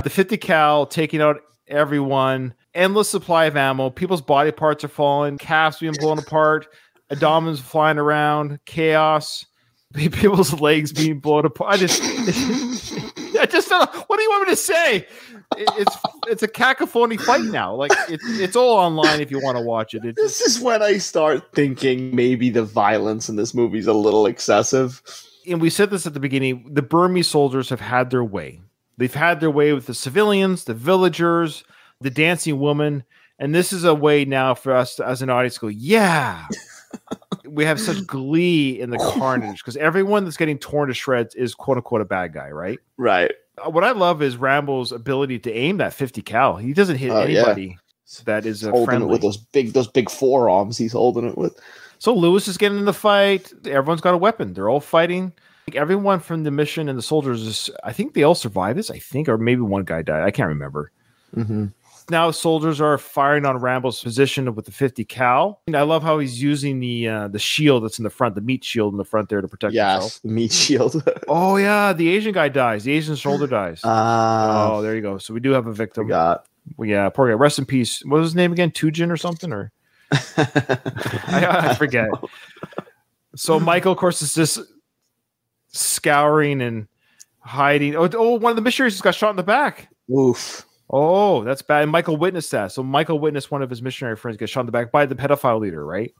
A: The 50 cal taking out everyone. Endless supply of ammo. People's body parts are falling. Calves being blown apart. Abdomens flying around. Chaos. People's legs being blown apart. I just don't know. What do you want me to say? It's a cacophony fight now. Like it's all online if you want to watch it.
B: This is when I start thinking maybe the violence in this movie is a little excessive.
A: And we said this at the beginning. The Burmese soldiers have had their way. They've had their way with the civilians, the villagers, the dancing woman, and this is a way now for us as an audience to go, yeah. We have such glee in the carnage because everyone that's getting torn to shreds is quote unquote a bad guy, right?
B: Right.
A: What I love is Rambo's ability to aim that 50 cal. He doesn't hit anybody that is
B: holding
A: friendly.
B: It with those big forearms. He's holding it with.
A: So Lewis is getting in the fight. Everyone's got a weapon. They're all fighting. Everyone from the mission and the soldiers, I think they all survived this. I think, or maybe one guy died. I can't remember.
B: Mm-hmm.
A: Now soldiers are firing on Rambo's position with the 50 cal. And I love how he's using the shield that's in the front, the meat shield in the front there to protect himself.
B: Yes, the meat shield.
A: Oh yeah, the Asian guy dies. The Asian shoulder dies. Oh, there you go. So we do have a victim. Yeah, poor guy. Rest in peace. What was his name again? Tujin or something? Or I forget. So Michael, of course, is just scouring and hiding. Oh, one of the missionaries got shot in the back.
B: Oof.
A: Oh, that's bad. And Michael witnessed that. So Michael witnessed one of his missionary friends get shot in the back by the pedophile leader, right?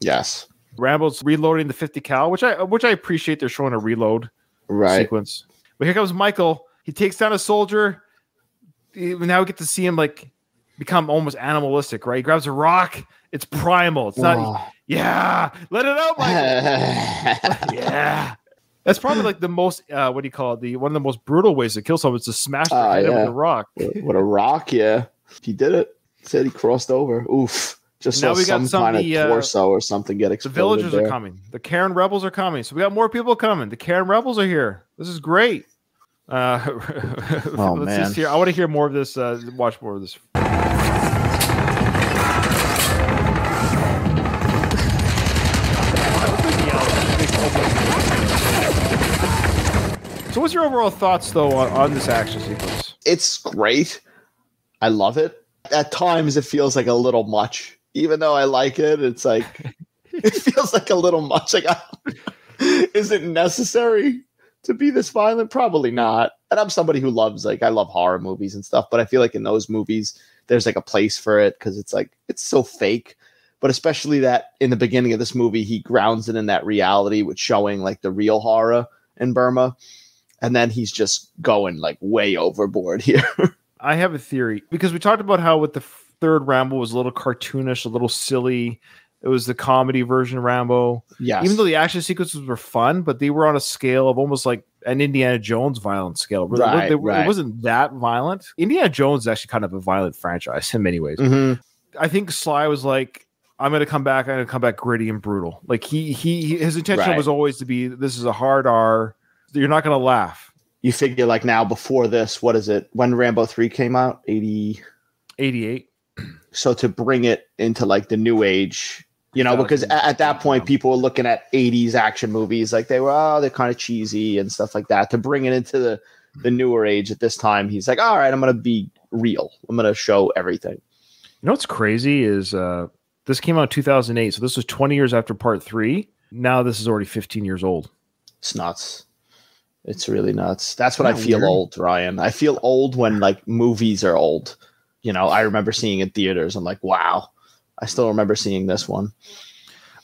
B: Yes.
A: Rambo's reloading the 50 cal, which I appreciate. They're showing a reload sequence. But here comes Michael. He takes down a soldier. Now we get to see him become almost animalistic, right? He grabs a rock. It's primal. It's not. Yeah, let it out, Michael. Yeah. That's probably the most, what do you call it? One of the most brutal ways to kill someone is to smash their head with a rock.
B: What a rock, yeah. He did it. Said he crossed over. Oof. Just
A: now
B: saw some kind of torso or something get exploded.
A: The villagers are coming. The Karen rebels are coming. So we got more people coming. The Karen rebels are here. This is great.
B: Man.
A: Just hear. I want to hear more of this. Watch more of this. So what's your overall thoughts, though, on this action sequence?
B: It's great. I love it. At times, it feels like a little much. Even though I like it, it's like, it feels like a little much. Like, is it necessary to be this violent? Probably not. And I'm somebody who loves, I love horror movies and stuff, but I feel like in those movies, there's like a place for it because it's like, it's so fake. But especially that in the beginning of this movie, he grounds it in that reality with showing like the real horror in Burma. And then he's just going like way overboard here.
A: I have a theory because we talked about how with the third Rambo was a little cartoonish, a little silly. It was the comedy version of Rambo.
B: Yeah.
A: Even though the action sequences were fun, but they were on a scale of almost like an Indiana Jones violent scale.
B: Right.
A: It wasn't that violent. Indiana Jones is actually kind of a violent franchise in many ways.
B: Mm-hmm.
A: I think Sly was like, I'm going to come back gritty and brutal. Like his intention was always to be, this is a hard R. You're not going to laugh.
B: You figure like now before this, what is it? When Rambo 3 came out?
A: 88.
B: So to bring it into like the new age, because at that point people were looking at 80s action movies like they're kind of cheesy and stuff like that. To bring it into the newer age at this time, he's like, all right, I'm going to be real. I'm going to show everything.
A: You know what's crazy is this came out in 2008. So this was 20 years after part 3. Now this is already 15 years old.
B: It's nuts. It's really nuts. That's when I feel old, Ryan. I feel old when like movies are old. I remember seeing in theaters. I'm like, wow. I still remember seeing this one.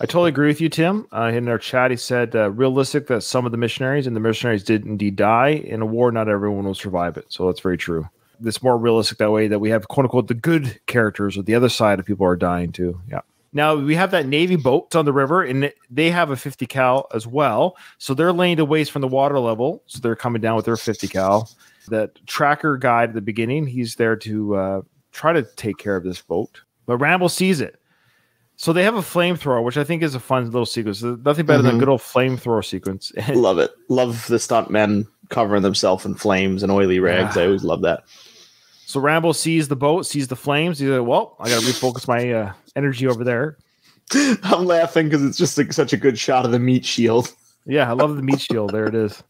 A: I totally agree with you, Tim. In our chat, he said, realistic that some of the missionaries did indeed die. In a war, not everyone will survive it. So that's very true. It's more realistic that way that we have, quote unquote, the good characters or the other side of people are dying too. Yeah. Now, we have that Navy boat on the river, and they have a 50 cal as well. So they're laying to waste from the water level. So they're coming down with their 50 cal. That tracker guy at the beginning, he's there to try to take care of this boat. But Rambo sees it. So they have a flamethrower, which I think is a fun little sequence. There's nothing better than a good old flamethrower sequence.
B: Love it. Love the stuntmen covering themselves in flames and oily rags. I always love that.
A: So Rambo sees the boat, sees the flames. He's like, well, I got to refocus my energy over there.
B: I'm laughing because it's just like such a good shot of the meat shield.
A: Yeah, I love the meat shield. There it is.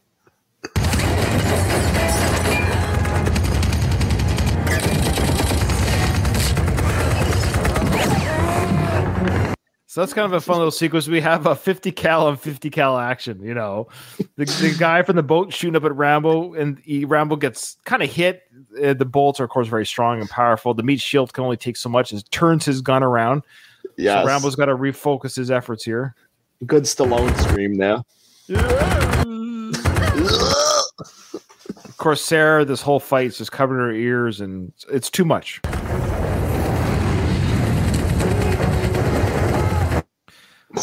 A: So that's kind of a fun little sequence. We have a 50 cal on 50 cal action, The guy from the boat shooting up at Rambo, and Rambo gets kind of hit. The bolts are, of course, very strong and powerful. The meat shield can only take so much. It turns his gun around.
B: Yes.
A: So Rambo's got to refocus his efforts here.
B: Good Stallone scream now.
A: Yeah. Of course, Sarah, this whole fight is just covering her ears, and it's too much.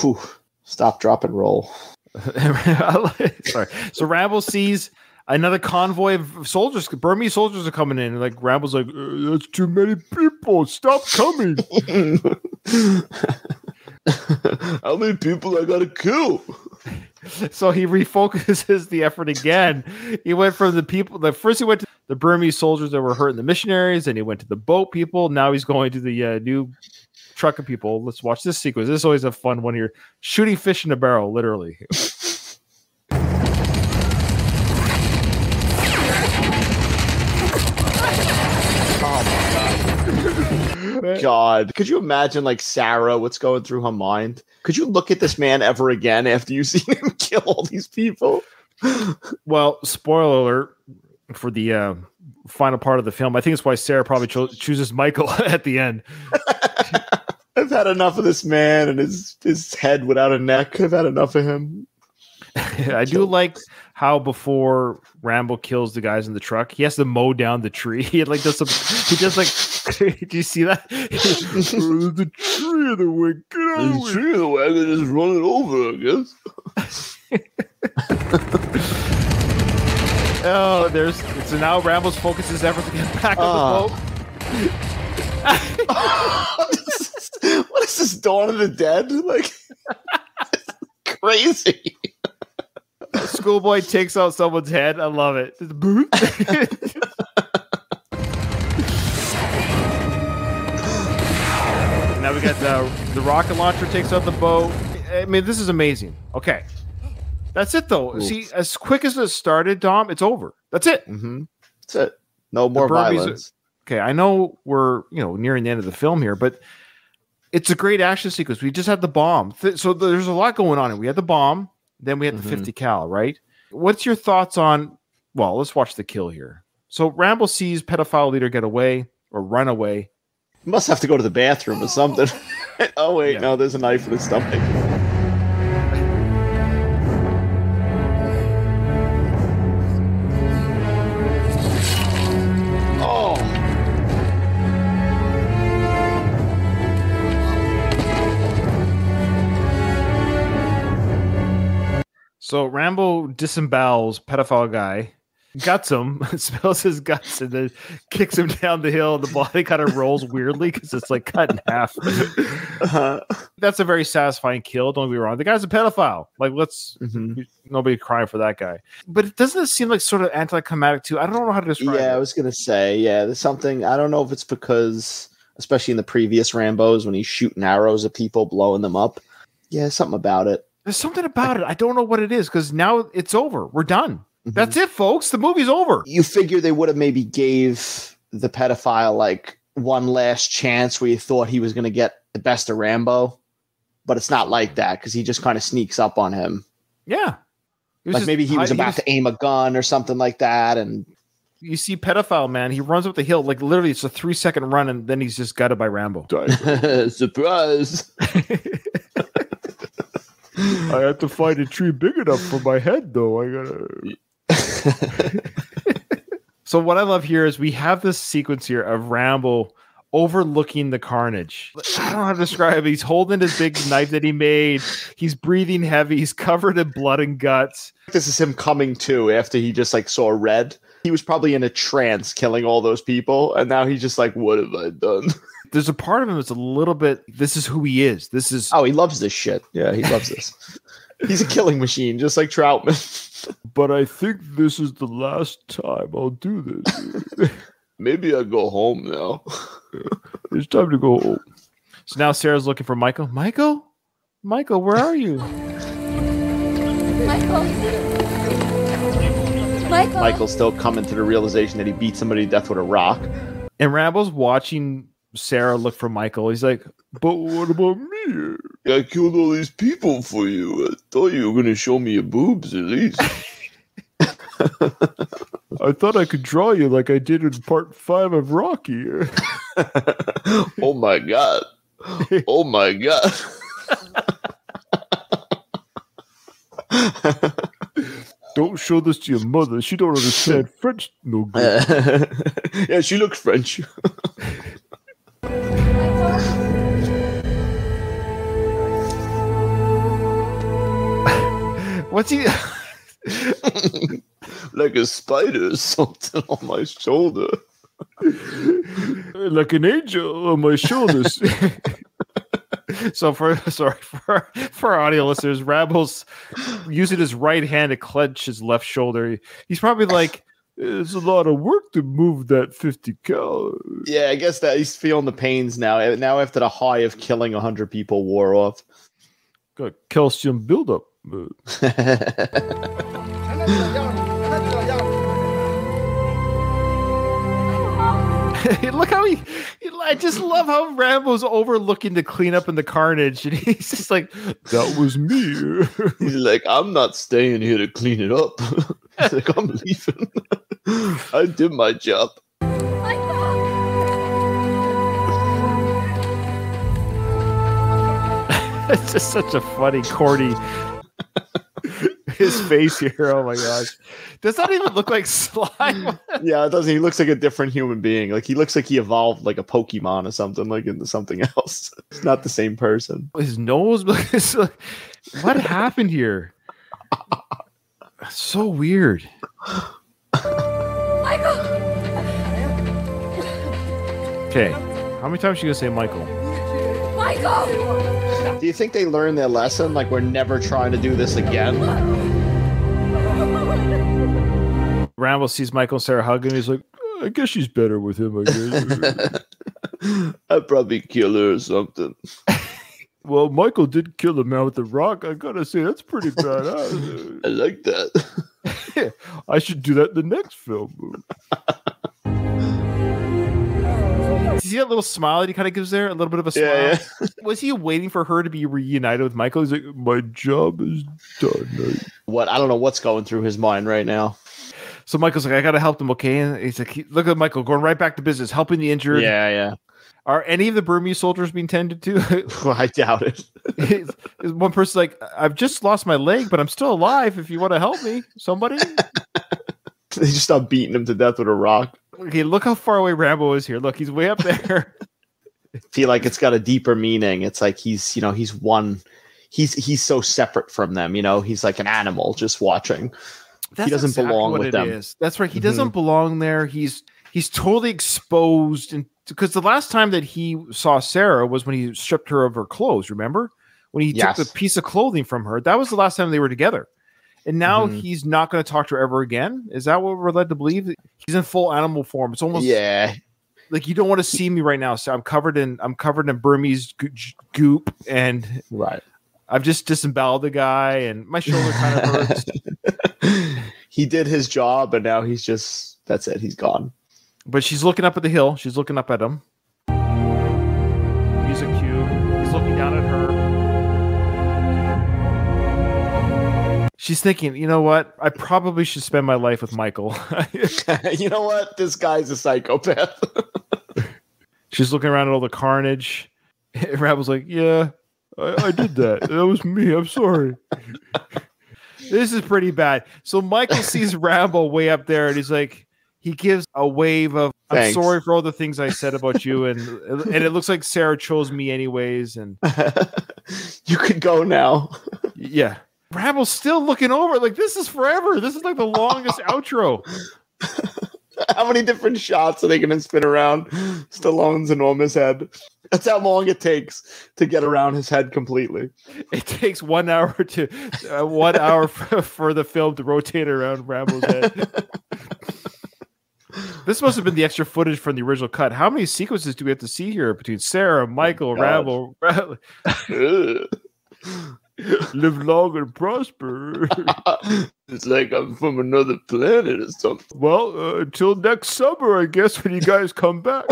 B: Whew. Stop, drop, and roll.
A: Sorry. So Rambo sees another convoy of soldiers. Burmese soldiers are coming in. Like Rambo's like, that's too many people. Stop coming.
B: How many people I gotta kill?
A: So he refocuses the effort again. He went from the people. First he went to the Burmese soldiers that were hurting the missionaries, and he went to the boat people. Now he's going to the new truck of people. Let's watch this sequence. This is always a fun one here. Shooting fish in a barrel, literally.
B: Oh my God. Could you imagine like Sarah, what's going through her mind? Could you look at this man ever again after you've seen him kill all these people?
A: Well, spoiler alert for the final part of the film. I think it's why Sarah probably chooses Michael at the end.
B: I've had enough of this man and his head without a neck. I've had enough of him.
A: I do like how before Rambo kills the guys in the truck, he has to mow down the tree. He does do you see that? The tree of the way. Get out of the
B: tree of the way. I can just run it over, I guess.
A: So now Rambo's focus his efforts to get back on the boat.
B: What is this, Dawn of the Dead? Like, crazy.
A: Schoolboy takes out someone's head. I love it. Now we got the rocket launcher takes out the boat. I mean, this is amazing. Okay. That's it, though. Oof. See, as quick as it started, Dom, it's over. That's it.
B: Mm-hmm. That's it. No more violence.
A: Okay, I know we're nearing the end of the film here, but it's a great action sequence. We just had the bomb. So there's a lot going on. We had the bomb, then we had the 50 cal, right? What's your thoughts on, well, let's watch the kill here. So Rambo sees pedophile leader get away or run away.
B: He must have to go to the bathroom or something. Oh, wait, no, there's a knife in his stomach.
A: So Rambo disembowels pedophile guy, guts him, spills his guts, and then kicks him down the hill. The body kind of rolls weirdly because it's like cut in half. That's a very satisfying kill. Don't be wrong. The guy's a pedophile. Like, nobody crying for that guy. But it doesn't seem like sort of anticlimactic too. I don't know how to describe it.
B: Yeah, I was gonna say, there's something. I don't know if it's because, especially in the previous Rambos, when he's shooting arrows at people, blowing them up. Yeah, something about it.
A: There's something about it. I don't know what it is because now it's over. We're done. That's it, folks. The movie's over.
B: You figure they would have maybe gave the pedophile like one last chance where you thought he was going to get the best of Rambo, but it's not like that because he just kind of sneaks up on him.
A: Yeah.
B: Like maybe he was about to aim a gun or something like that. And
A: you see pedophile, man, he runs up the hill. Like literally it's a 3-second run and then he's just gutted by Rambo.
B: Surprise.
A: I have to find a tree big enough for my head, though. I gotta. So what I love here is we have this sequence here of Rambo overlooking the carnage. I don't know how to describe it. He's holding his big knife that he made. He's breathing heavy. He's covered in blood and guts.
B: This is him coming to after he just like saw red. He was probably in a trance killing all those people, and now he's just like, "What have I done?"
A: There's a part of him that's a little bit, this is who he is. This is...
B: Oh, he loves this shit. Yeah, he loves this. He's a killing machine, just like Troutman.
A: But I think this is the last time I'll do this.
C: Maybe I go home now.
A: It's time to go home. So now Sarah's looking for Michael. Michael, where are you?
B: Michael's still coming to the realization that he beat somebody to death with a rock.
A: And Rambo's watching Sarah look for Michael. He's like, but what about me?
C: I killed all these people for you. I thought you were going to show me your boobs at least.
A: I thought I could draw you like I did in part 5 of Rocky.
C: Oh my God. Oh my God.
A: Don't show this to your mother. She don't understand French no good.
B: Yeah, she looks French.
A: What's he...
C: Like a spider or something on my shoulder.
A: Like an angel on my shoulders. So for our audio listeners, Rambo's using his right hand to clench his left shoulder. He's probably like, it's a lot of work to move that 50 cal.
B: Yeah, I guess that he's feeling the pains now. Now after the high of killing 100 people wore off.
A: Got calcium buildup. Look how I just love how Rambo's overlooking the cleanup and the carnage, and he's just like, that was me.
C: He's like, I'm not staying here to clean it up. He's like, I'm leaving. I did my job.
A: It's just such a funny, corny. His face here, oh my gosh. Does that even look like slime?
B: Yeah, it doesn't. He looks like a different human being. Like he looks like he evolved like a Pokemon or something, like into something else. It's not the same person.
A: His nose, what happened here? So weird. Okay, How many times are you gonna say Michael?
B: Do you think they learned their lesson? Like, we're never trying to do this again?
A: Rambo sees Michael and Sarah hugging. He's like, I guess she's better with him, I guess.
B: I'd probably kill her or something.
A: Well, Michael did kill the man with the rock. I gotta say, that's pretty badass.
B: I like that.
A: I should do that in the next film. See that little smile that he kind of gives there? A little bit of a smile. Yeah. Was he waiting for her to be reunited with Michael? He's like, my job is done.
B: What? I don't know what's going through his mind right now.
A: So Michael's like, I got to help them, okay? And he's like, look at Michael going right back to business, helping the injured.
B: Yeah.
A: Are any of the Burmese soldiers being tended to?
B: Well, I doubt it.
A: One person's like, I've just lost my leg, but I'm still alive. If you want to help me, somebody.
B: They just start beating him to death with a rock.
A: Okay, look how far away Rambo is here. Look, he's way up there.
B: I feel like it's got a deeper meaning. It's like he's one. He's so separate from them. He's like an animal just watching. He doesn't belong with them.
A: Is. That's right. He doesn't belong there. He's totally exposed, and because the last time that he saw Sarah was when he stripped her of her clothes. Remember when he took the piece of clothing from her? That was the last time they were together. And now he's not going to talk to her ever again. Is that what we're led to believe? He's in full animal form. It's almost like you don't want to see me right now. So I'm covered in Burmese goop, and I've just disemboweled the guy, and my shoulder kind of hurts.
B: He did his job, and now that's it. He's gone.
A: But she's looking up at the hill. She's looking up at him. Music cue. He's looking down at her. She's thinking, you know what? I probably should spend my life with Michael.
B: You know what? This guy's a psychopath.
A: She's looking around at all the carnage. Rambo's like, yeah, I did that. That was me. I'm sorry. This is pretty bad. So Michael sees Rambo way up there, and he's like, he gives a wave of, I'm sorry for all the things I said about you. And it looks like Sarah chose me anyways. And
B: you could go now.
A: Yeah. Rambo's still looking over. Like, this is forever. This is like the longest outro.
B: How many different shots are they going to spin around Stallone's enormous head? That's how long it takes to get around his head completely.
A: It takes 1 hour to 1 hour for the film to rotate around Rambo's head. This must have been the extra footage from the original cut. How many sequences do we have to see here between Sarah, Michael, Rambo? Live long and prosper.
B: It's like I'm from another planet or something.
A: Well, until next summer, I guess, when you guys come back.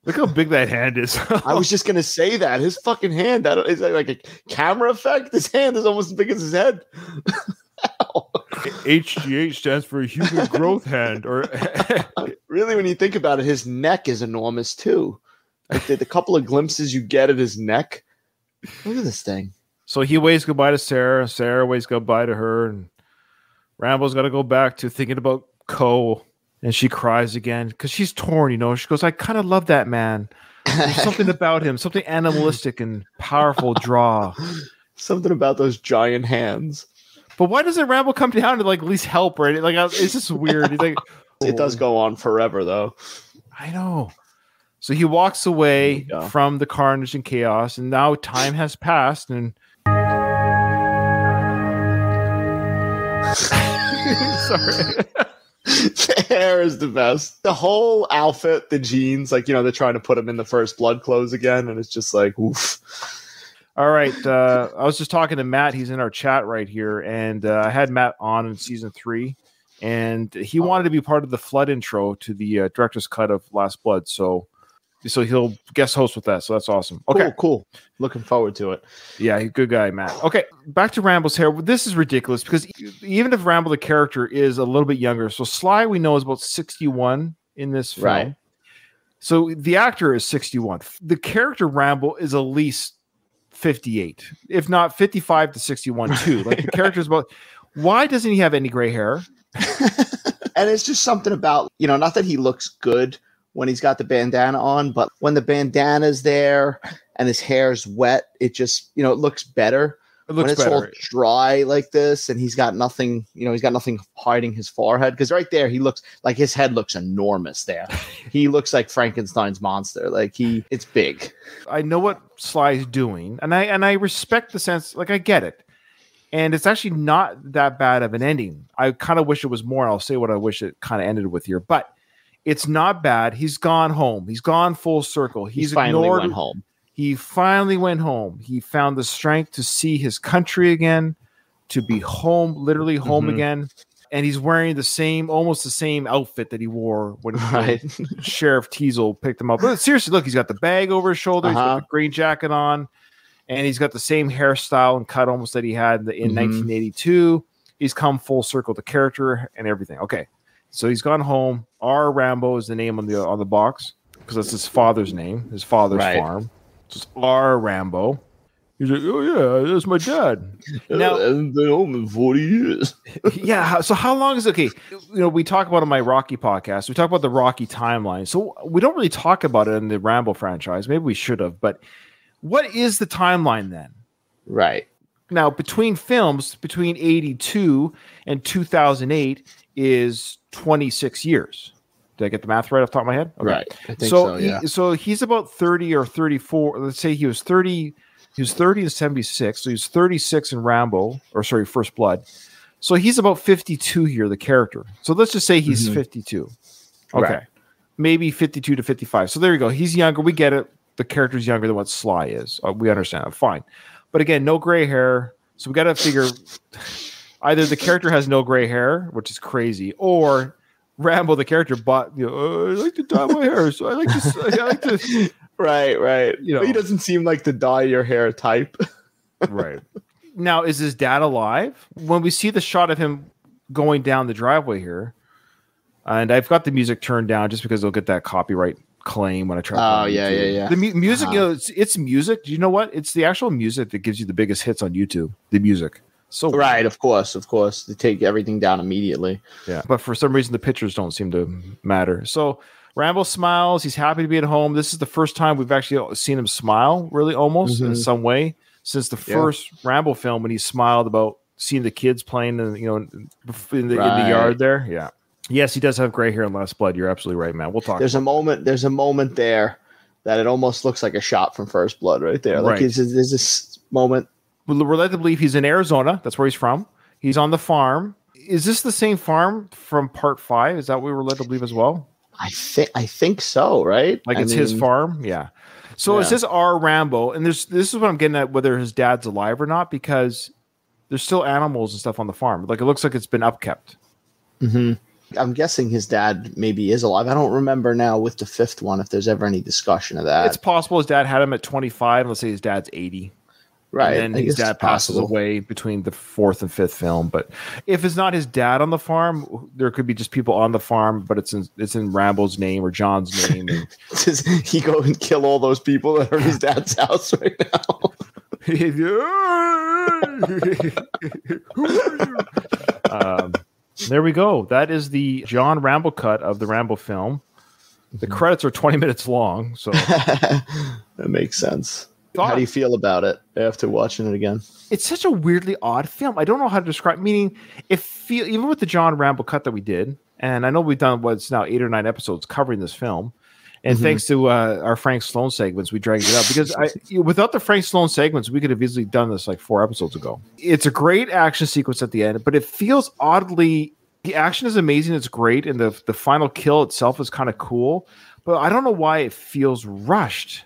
A: Look how big that hand is.
B: I was just going to say that. His fucking hand, is that like a camera effect? His hand is almost as big as his head.
A: HGH stands for Human Growth Hand. Or
B: really, when you think about it, his neck is enormous too. Like the couple of glimpses you get at his neck. Look at this thing.
A: So he waves goodbye to Sarah. Sarah waves goodbye to her. And Rambo's got to go back to thinking about Cole. And she cries again because she's torn, She goes, I kind of love that man. There's something about him, something animalistic and powerful draw.
B: Something about those giant hands.
A: But why doesn't Rambo come down to like at least help her? Like, it's just weird. He's like,
B: it does go on forever, though.
A: I know. So he walks away from the carnage and chaos, and now time has passed, and sorry.
B: The hair is the best. The whole outfit, the jeans, like, they're trying to put him in the First Blood clothes again, and it's just like, oof.
A: All right. I was just talking to Matt. He's in our chat right here, and I had Matt on in season 3, and he wanted to be part of the flood intro to the director's cut of Last Blood. So he'll guest host with that. So that's awesome. Okay,
B: cool. Looking forward to it.
A: Yeah, good guy, Matt. Okay, back to Rambo's hair. This is ridiculous because even if Rambo the character is a little bit younger, so Sly we know is about 61 in this film.
B: Right.
A: So the actor is 61. The character Rambo is at least 58, if not 55 to 61 too. Like the character is about. Why doesn't he have any gray hair?
B: And it's just something about, not that he looks good when he's got the bandana on, but when the bandana's there and his hair's wet, it just, it looks better.
A: It looks
B: when it's
A: better.
B: all dry like this, and he's got nothing, he's got nothing hiding his forehead. Because right there, he looks like his head looks enormous. There, he looks like Frankenstein's monster. Like it's big.
A: I know what Sly's doing, and I respect the sense. Like I get it, and it's actually not that bad of an ending. I kind of wish it was more. I'll say what I wish it kind of ended with here, but it's not bad. He's gone home. He's gone full circle. He's
B: finally
A: ignored.
B: went home.
A: He finally went home. He found the strength to see his country again, to be home, literally home again. And he's wearing almost the same outfit that he wore when Sheriff Teasel picked him up. But seriously, look, he's got the bag over his shoulder. He's got the green jacket on, and he's got the same hairstyle and cut almost that he had in 1982. He's come full circle, the character and everything. Okay, so he's gone home. R. Rambo is the name on the box because that's his father's name, his father's farm. Just R. Rambo. He's like, oh yeah, that's my dad.
B: Now, I haven't been home in 40 years.
A: Yeah. So how long is it? Okay? We talk about on my Rocky podcast. We talk about the Rocky timeline. So we don't really talk about it in the Rambo franchise. Maybe we should have. But what is the timeline then?
B: Right
A: now, between films, between 82 and 2008 is 26 years. Did I get the math right off the top of my head? Okay.
B: Right. I think so, yeah.
A: So he's about 30 or 34. Let's say he was 30 in 76. So he's 36 in First Blood. So he's about 52 here, the character. So let's just say he's 52. Okay. Right. Maybe 52 to 55. So there you go. He's younger. We get it. The character's younger than what Sly is. We understand that. Fine. But again, no gray hair. So we got to figure either the character has no gray hair, which is crazy, or Rambo, the character, I like to dye my hair, so I like to.
B: Right. He doesn't seem like the dye your hair type.
A: Right. Now, is his dad alive? When we see the shot of him going down the driveway here, and I've got the music turned down just because they'll get that copyright claim when I try.
B: Oh, yeah.
A: The music, it's music. Do you know what? It's the actual music that gives you the biggest hits on YouTube. The music. So
B: right, of course, they take everything down immediately.
A: Yeah, but for some reason the pictures don't seem to matter. So Rambo smiles. He's happy to be at home. This is the first time we've actually seen him smile, really, almost in some way, since the first Rambo film when he smiled about seeing the kids playing, in the yard there. Yeah. Yes, he does have gray hair in Last Blood. You're absolutely right, man. We'll talk.
B: There's a moment there that it almost looks like a shot from First Blood right there. Like there's this moment.
A: We're led to believe he's in Arizona. That's where he's from. He's on the farm. Is this the same farm from Part 5? Is that what we were led to believe as well?
B: I think so, right?
A: Like it's his farm? Yeah. So it says R. Rambo, and this is what I'm getting at, whether his dad's alive or not, because there's still animals and stuff on the farm. Like it looks like it's been upkept.
B: I'm guessing his dad maybe is alive. I don't remember now with the fifth one if there's ever any discussion of that.
A: It's possible his dad had him at 25. Let's say his dad's 80. Right. And then his dad passes away between the fourth and fifth film. But if it's not his dad on the farm, there could be just people on the farm, but it's in Rambo's name or John's name. And
B: does he go and kill all those people that are in his dad's house right now?
A: There we go. That is the John Rambo cut of the Rambo film. The credits are 20 minutes long. So
B: that makes sense. How do you feel about it after watching it again?
A: It's such a weirdly odd film. I don't know how to describe. Meaning, even with the John Rambo cut that we did, and I know we've done what's now 8 or 9 episodes covering this film, and thanks to our Frank Sloan segments, we dragged it up because without the Frank Sloan segments, we could have easily done this like 4 episodes ago. It's a great action sequence at the end, but it feels oddly. The action is amazing. It's great, and the final kill itself is kind of cool, but I don't know why it feels rushed.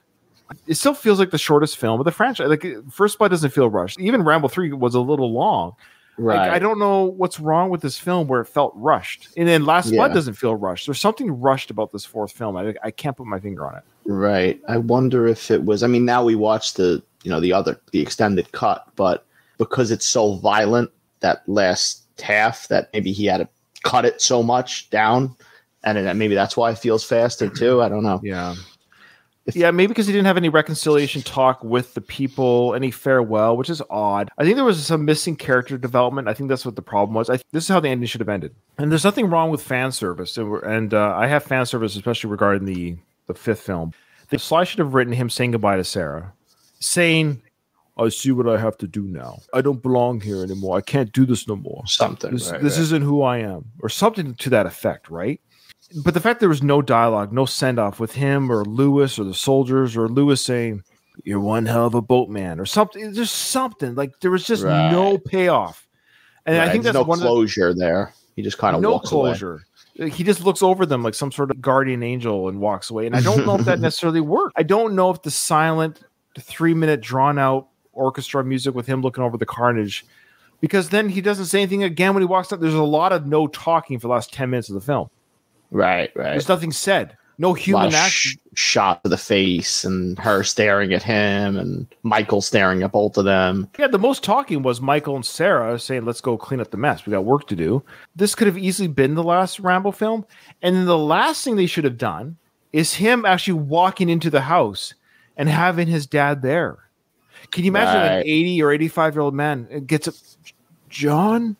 A: It still feels like the shortest film of the franchise. Like First Blood doesn't feel rushed. Even Rambo 3 was a little long. Right. Like, I don't know what's wrong with this film where it felt rushed. And then Last Blood doesn't feel rushed. There's something rushed about this fourth film. I can't put my finger on it.
B: Right. I wonder if it was. I mean, now we watch the extended cut, but because it's so violent, that last half, that maybe he had to cut it so much down, and maybe that's why it feels faster too. I don't know.
A: Yeah. Maybe because he didn't have any reconciliation talk with the people, any farewell, which is odd. I think there was some missing character development. I think that's what the problem was. This is how the ending should have ended. And there's nothing wrong with fan service. And I have fan service, especially regarding the fifth film. Sly should have written him saying goodbye to Sarah, saying, I see what I have to do now. I don't belong here anymore. I can't do this no more. This isn't who I am, or something to that effect, right? But the fact there was no dialogue, no send-off with him or Lewis or the soldiers, or Lewis saying, "You're one hell of a boatman," or something. Just something like there was just no payoff, and I think
B: there's
A: that's
B: no closure there. He just kind of walks away.
A: He just looks over them like some sort of guardian angel and walks away. And I don't know if that necessarily worked. I don't know if the silent, 3-minute drawn-out orchestra music with him looking over the carnage, because then he doesn't say anything again when he walks up. There's a lot of no talking for the last 10 minutes of the film.
B: Right.
A: There's nothing said. No human action.
B: Shot to the face and her staring at him and Michael staring at both of them.
A: Yeah, the most talking was Michael and Sarah saying, "Let's go clean up the mess. We got work to do." This could have easily been the last Rambo film. And then the last thing they should have done is him actually walking into the house and having his dad there. Can you imagine an 80 or 85-year-old man gets up, John?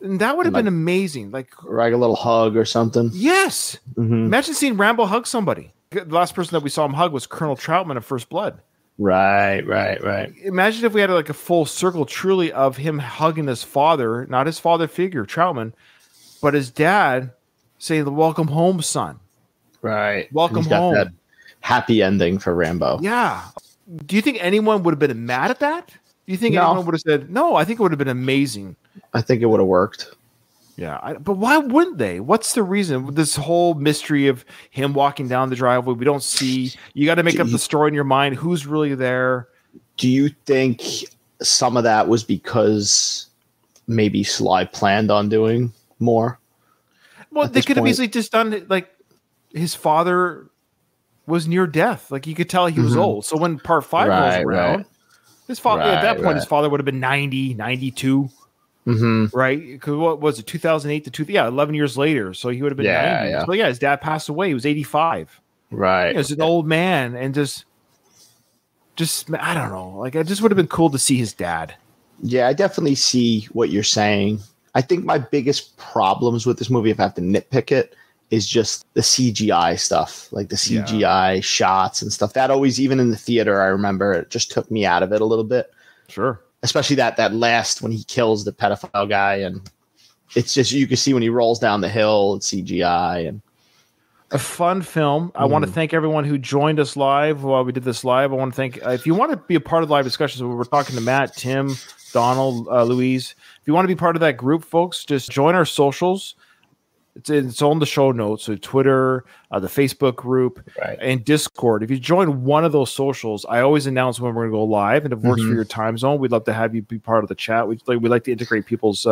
A: And that would have been amazing. Like
B: a little hug or something.
A: Yes. Mm-hmm. Imagine seeing Rambo hug somebody. The last person that we saw him hug was Colonel Troutman of First Blood.
B: Right.
A: Imagine if we had like a full circle truly of him hugging his father, not his father figure, Troutman, but his dad saying, "Welcome home, son."
B: Right.
A: Welcome home.
B: That happy ending for Rambo.
A: Yeah. Do you think anyone would have been mad at that? Do you think anyone would have said, no? I think it would have been amazing.
B: I think it would have worked.
A: Yeah, but why wouldn't they? What's the reason? This whole mystery of him walking down the driveway, we don't see. You got to make up the story in your mind. Who's really there?
B: Do you think some of that was because maybe Sly planned on doing more?
A: Well, they could have easily just done it like his father was near death. Like you could tell he was old. So when part 5 rolls around, his father at that point, his father would have been 90, 92.
B: Mm-hmm.
A: Right? Because what was it, 2008 to 11 years later. So he would have been 90.
B: Yeah.
A: So his dad passed away. He was 85.
B: Right.
A: He was an old man, and just I don't know. Like, it just would have been cool to see his dad.
B: Yeah, I definitely see what you're saying. I think my biggest problems with this movie, if I have to nitpick it, is just the CGI stuff, like the CGI shots and stuff. That always, even in the theater, I remember it just took me out of it a little bit.
A: Sure.
B: Especially that last when he kills the pedophile guy, and it's just you can see when he rolls down the hill, it's CGI. And
A: a fun film. I want to thank everyone who joined us live while we did this live. I want to thank if you want to be a part of the live discussions. We're talking to Matt, Tim, Donald, Louise. If you want to be part of that group, folks, just join our socials. It's on the show notes. So Twitter, the Facebook group, and Discord. If you join one of those socials, I always announce when we're going to go live. And if it works for your time zone, we'd love to have you be part of the chat. We like to integrate people's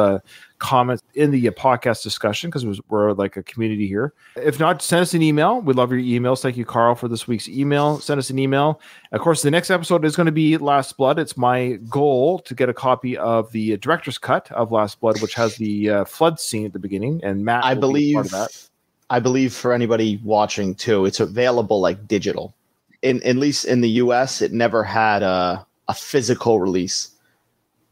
A: comments in the podcast discussion because we're like a community here. If not, send us an email. We love your emails. Thank you, Carl, for this week's email. Send us an email. Of course, the next episode is going to be Last Blood. It's my goal to get a copy of the director's cut of Last Blood, which has the flood scene at the beginning. And Matt, I
B: believe for anybody watching too, it's available like digital. At least in the US, it never had a physical release.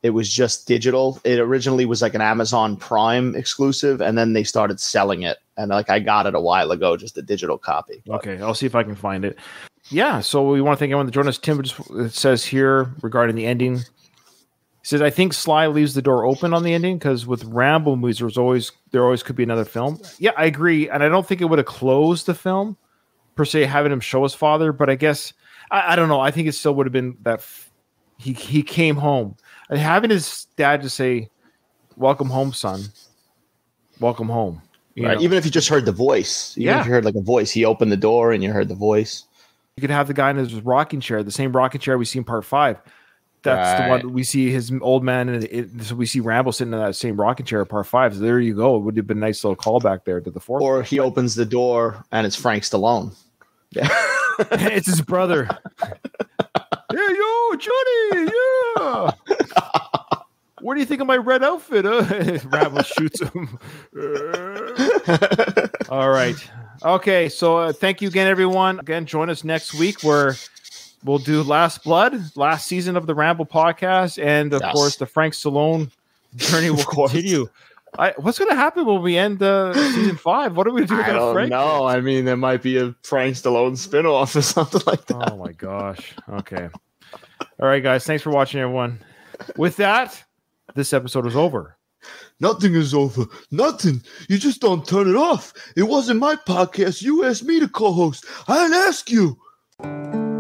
B: It was just digital. It originally was like an Amazon Prime exclusive, and then they started selling it. And like I got it a while ago, just a digital copy.
A: Okay, I'll see if I can find it. Yeah, so we want to thank everyone that joined us. Tim says here regarding the ending. He says, I think Sly leaves the door open on the ending because with Rambo movies, there always could be another film. Yeah, I agree. And I don't think it would have closed the film, per se, having him show his father. But I guess, I don't know. I think it still would have been that he came home. And having his dad just say, welcome home, son. Welcome home. You know?
B: Even if you just heard the voice. Even if you heard like a voice. He opened the door and you heard the voice.
A: You could have the guy in his rocking chair, the same rocking chair we see in part 5. That's the one we see his old man, and so we see Rambo sitting in that same rocking chair at part 5. So there you go. It would have been a nice little callback there to the 4th.
B: Or he opens the door and it's Frank Stallone.
A: Yeah. It's his brother. Yeah, yo, Johnny, yeah. What do you think of my red outfit? Rambo shoots him. All right. Okay, so thank you again, everyone. Again, join us next week where we'll do Last Blood, last season of the Rambo podcast, and of course the Frank Stallone journey will continue. What's going to happen when we end season 5? What are we going to do?
B: I don't know. I mean, there might be a Frank Stallone spinoff or something like that.
A: Oh my gosh. Okay. All right, guys. Thanks for watching, everyone. With that, this episode is over.
C: Nothing is over. Nothing. You just don't turn it off. It wasn't my podcast. You asked me to co-host. I didn't ask you.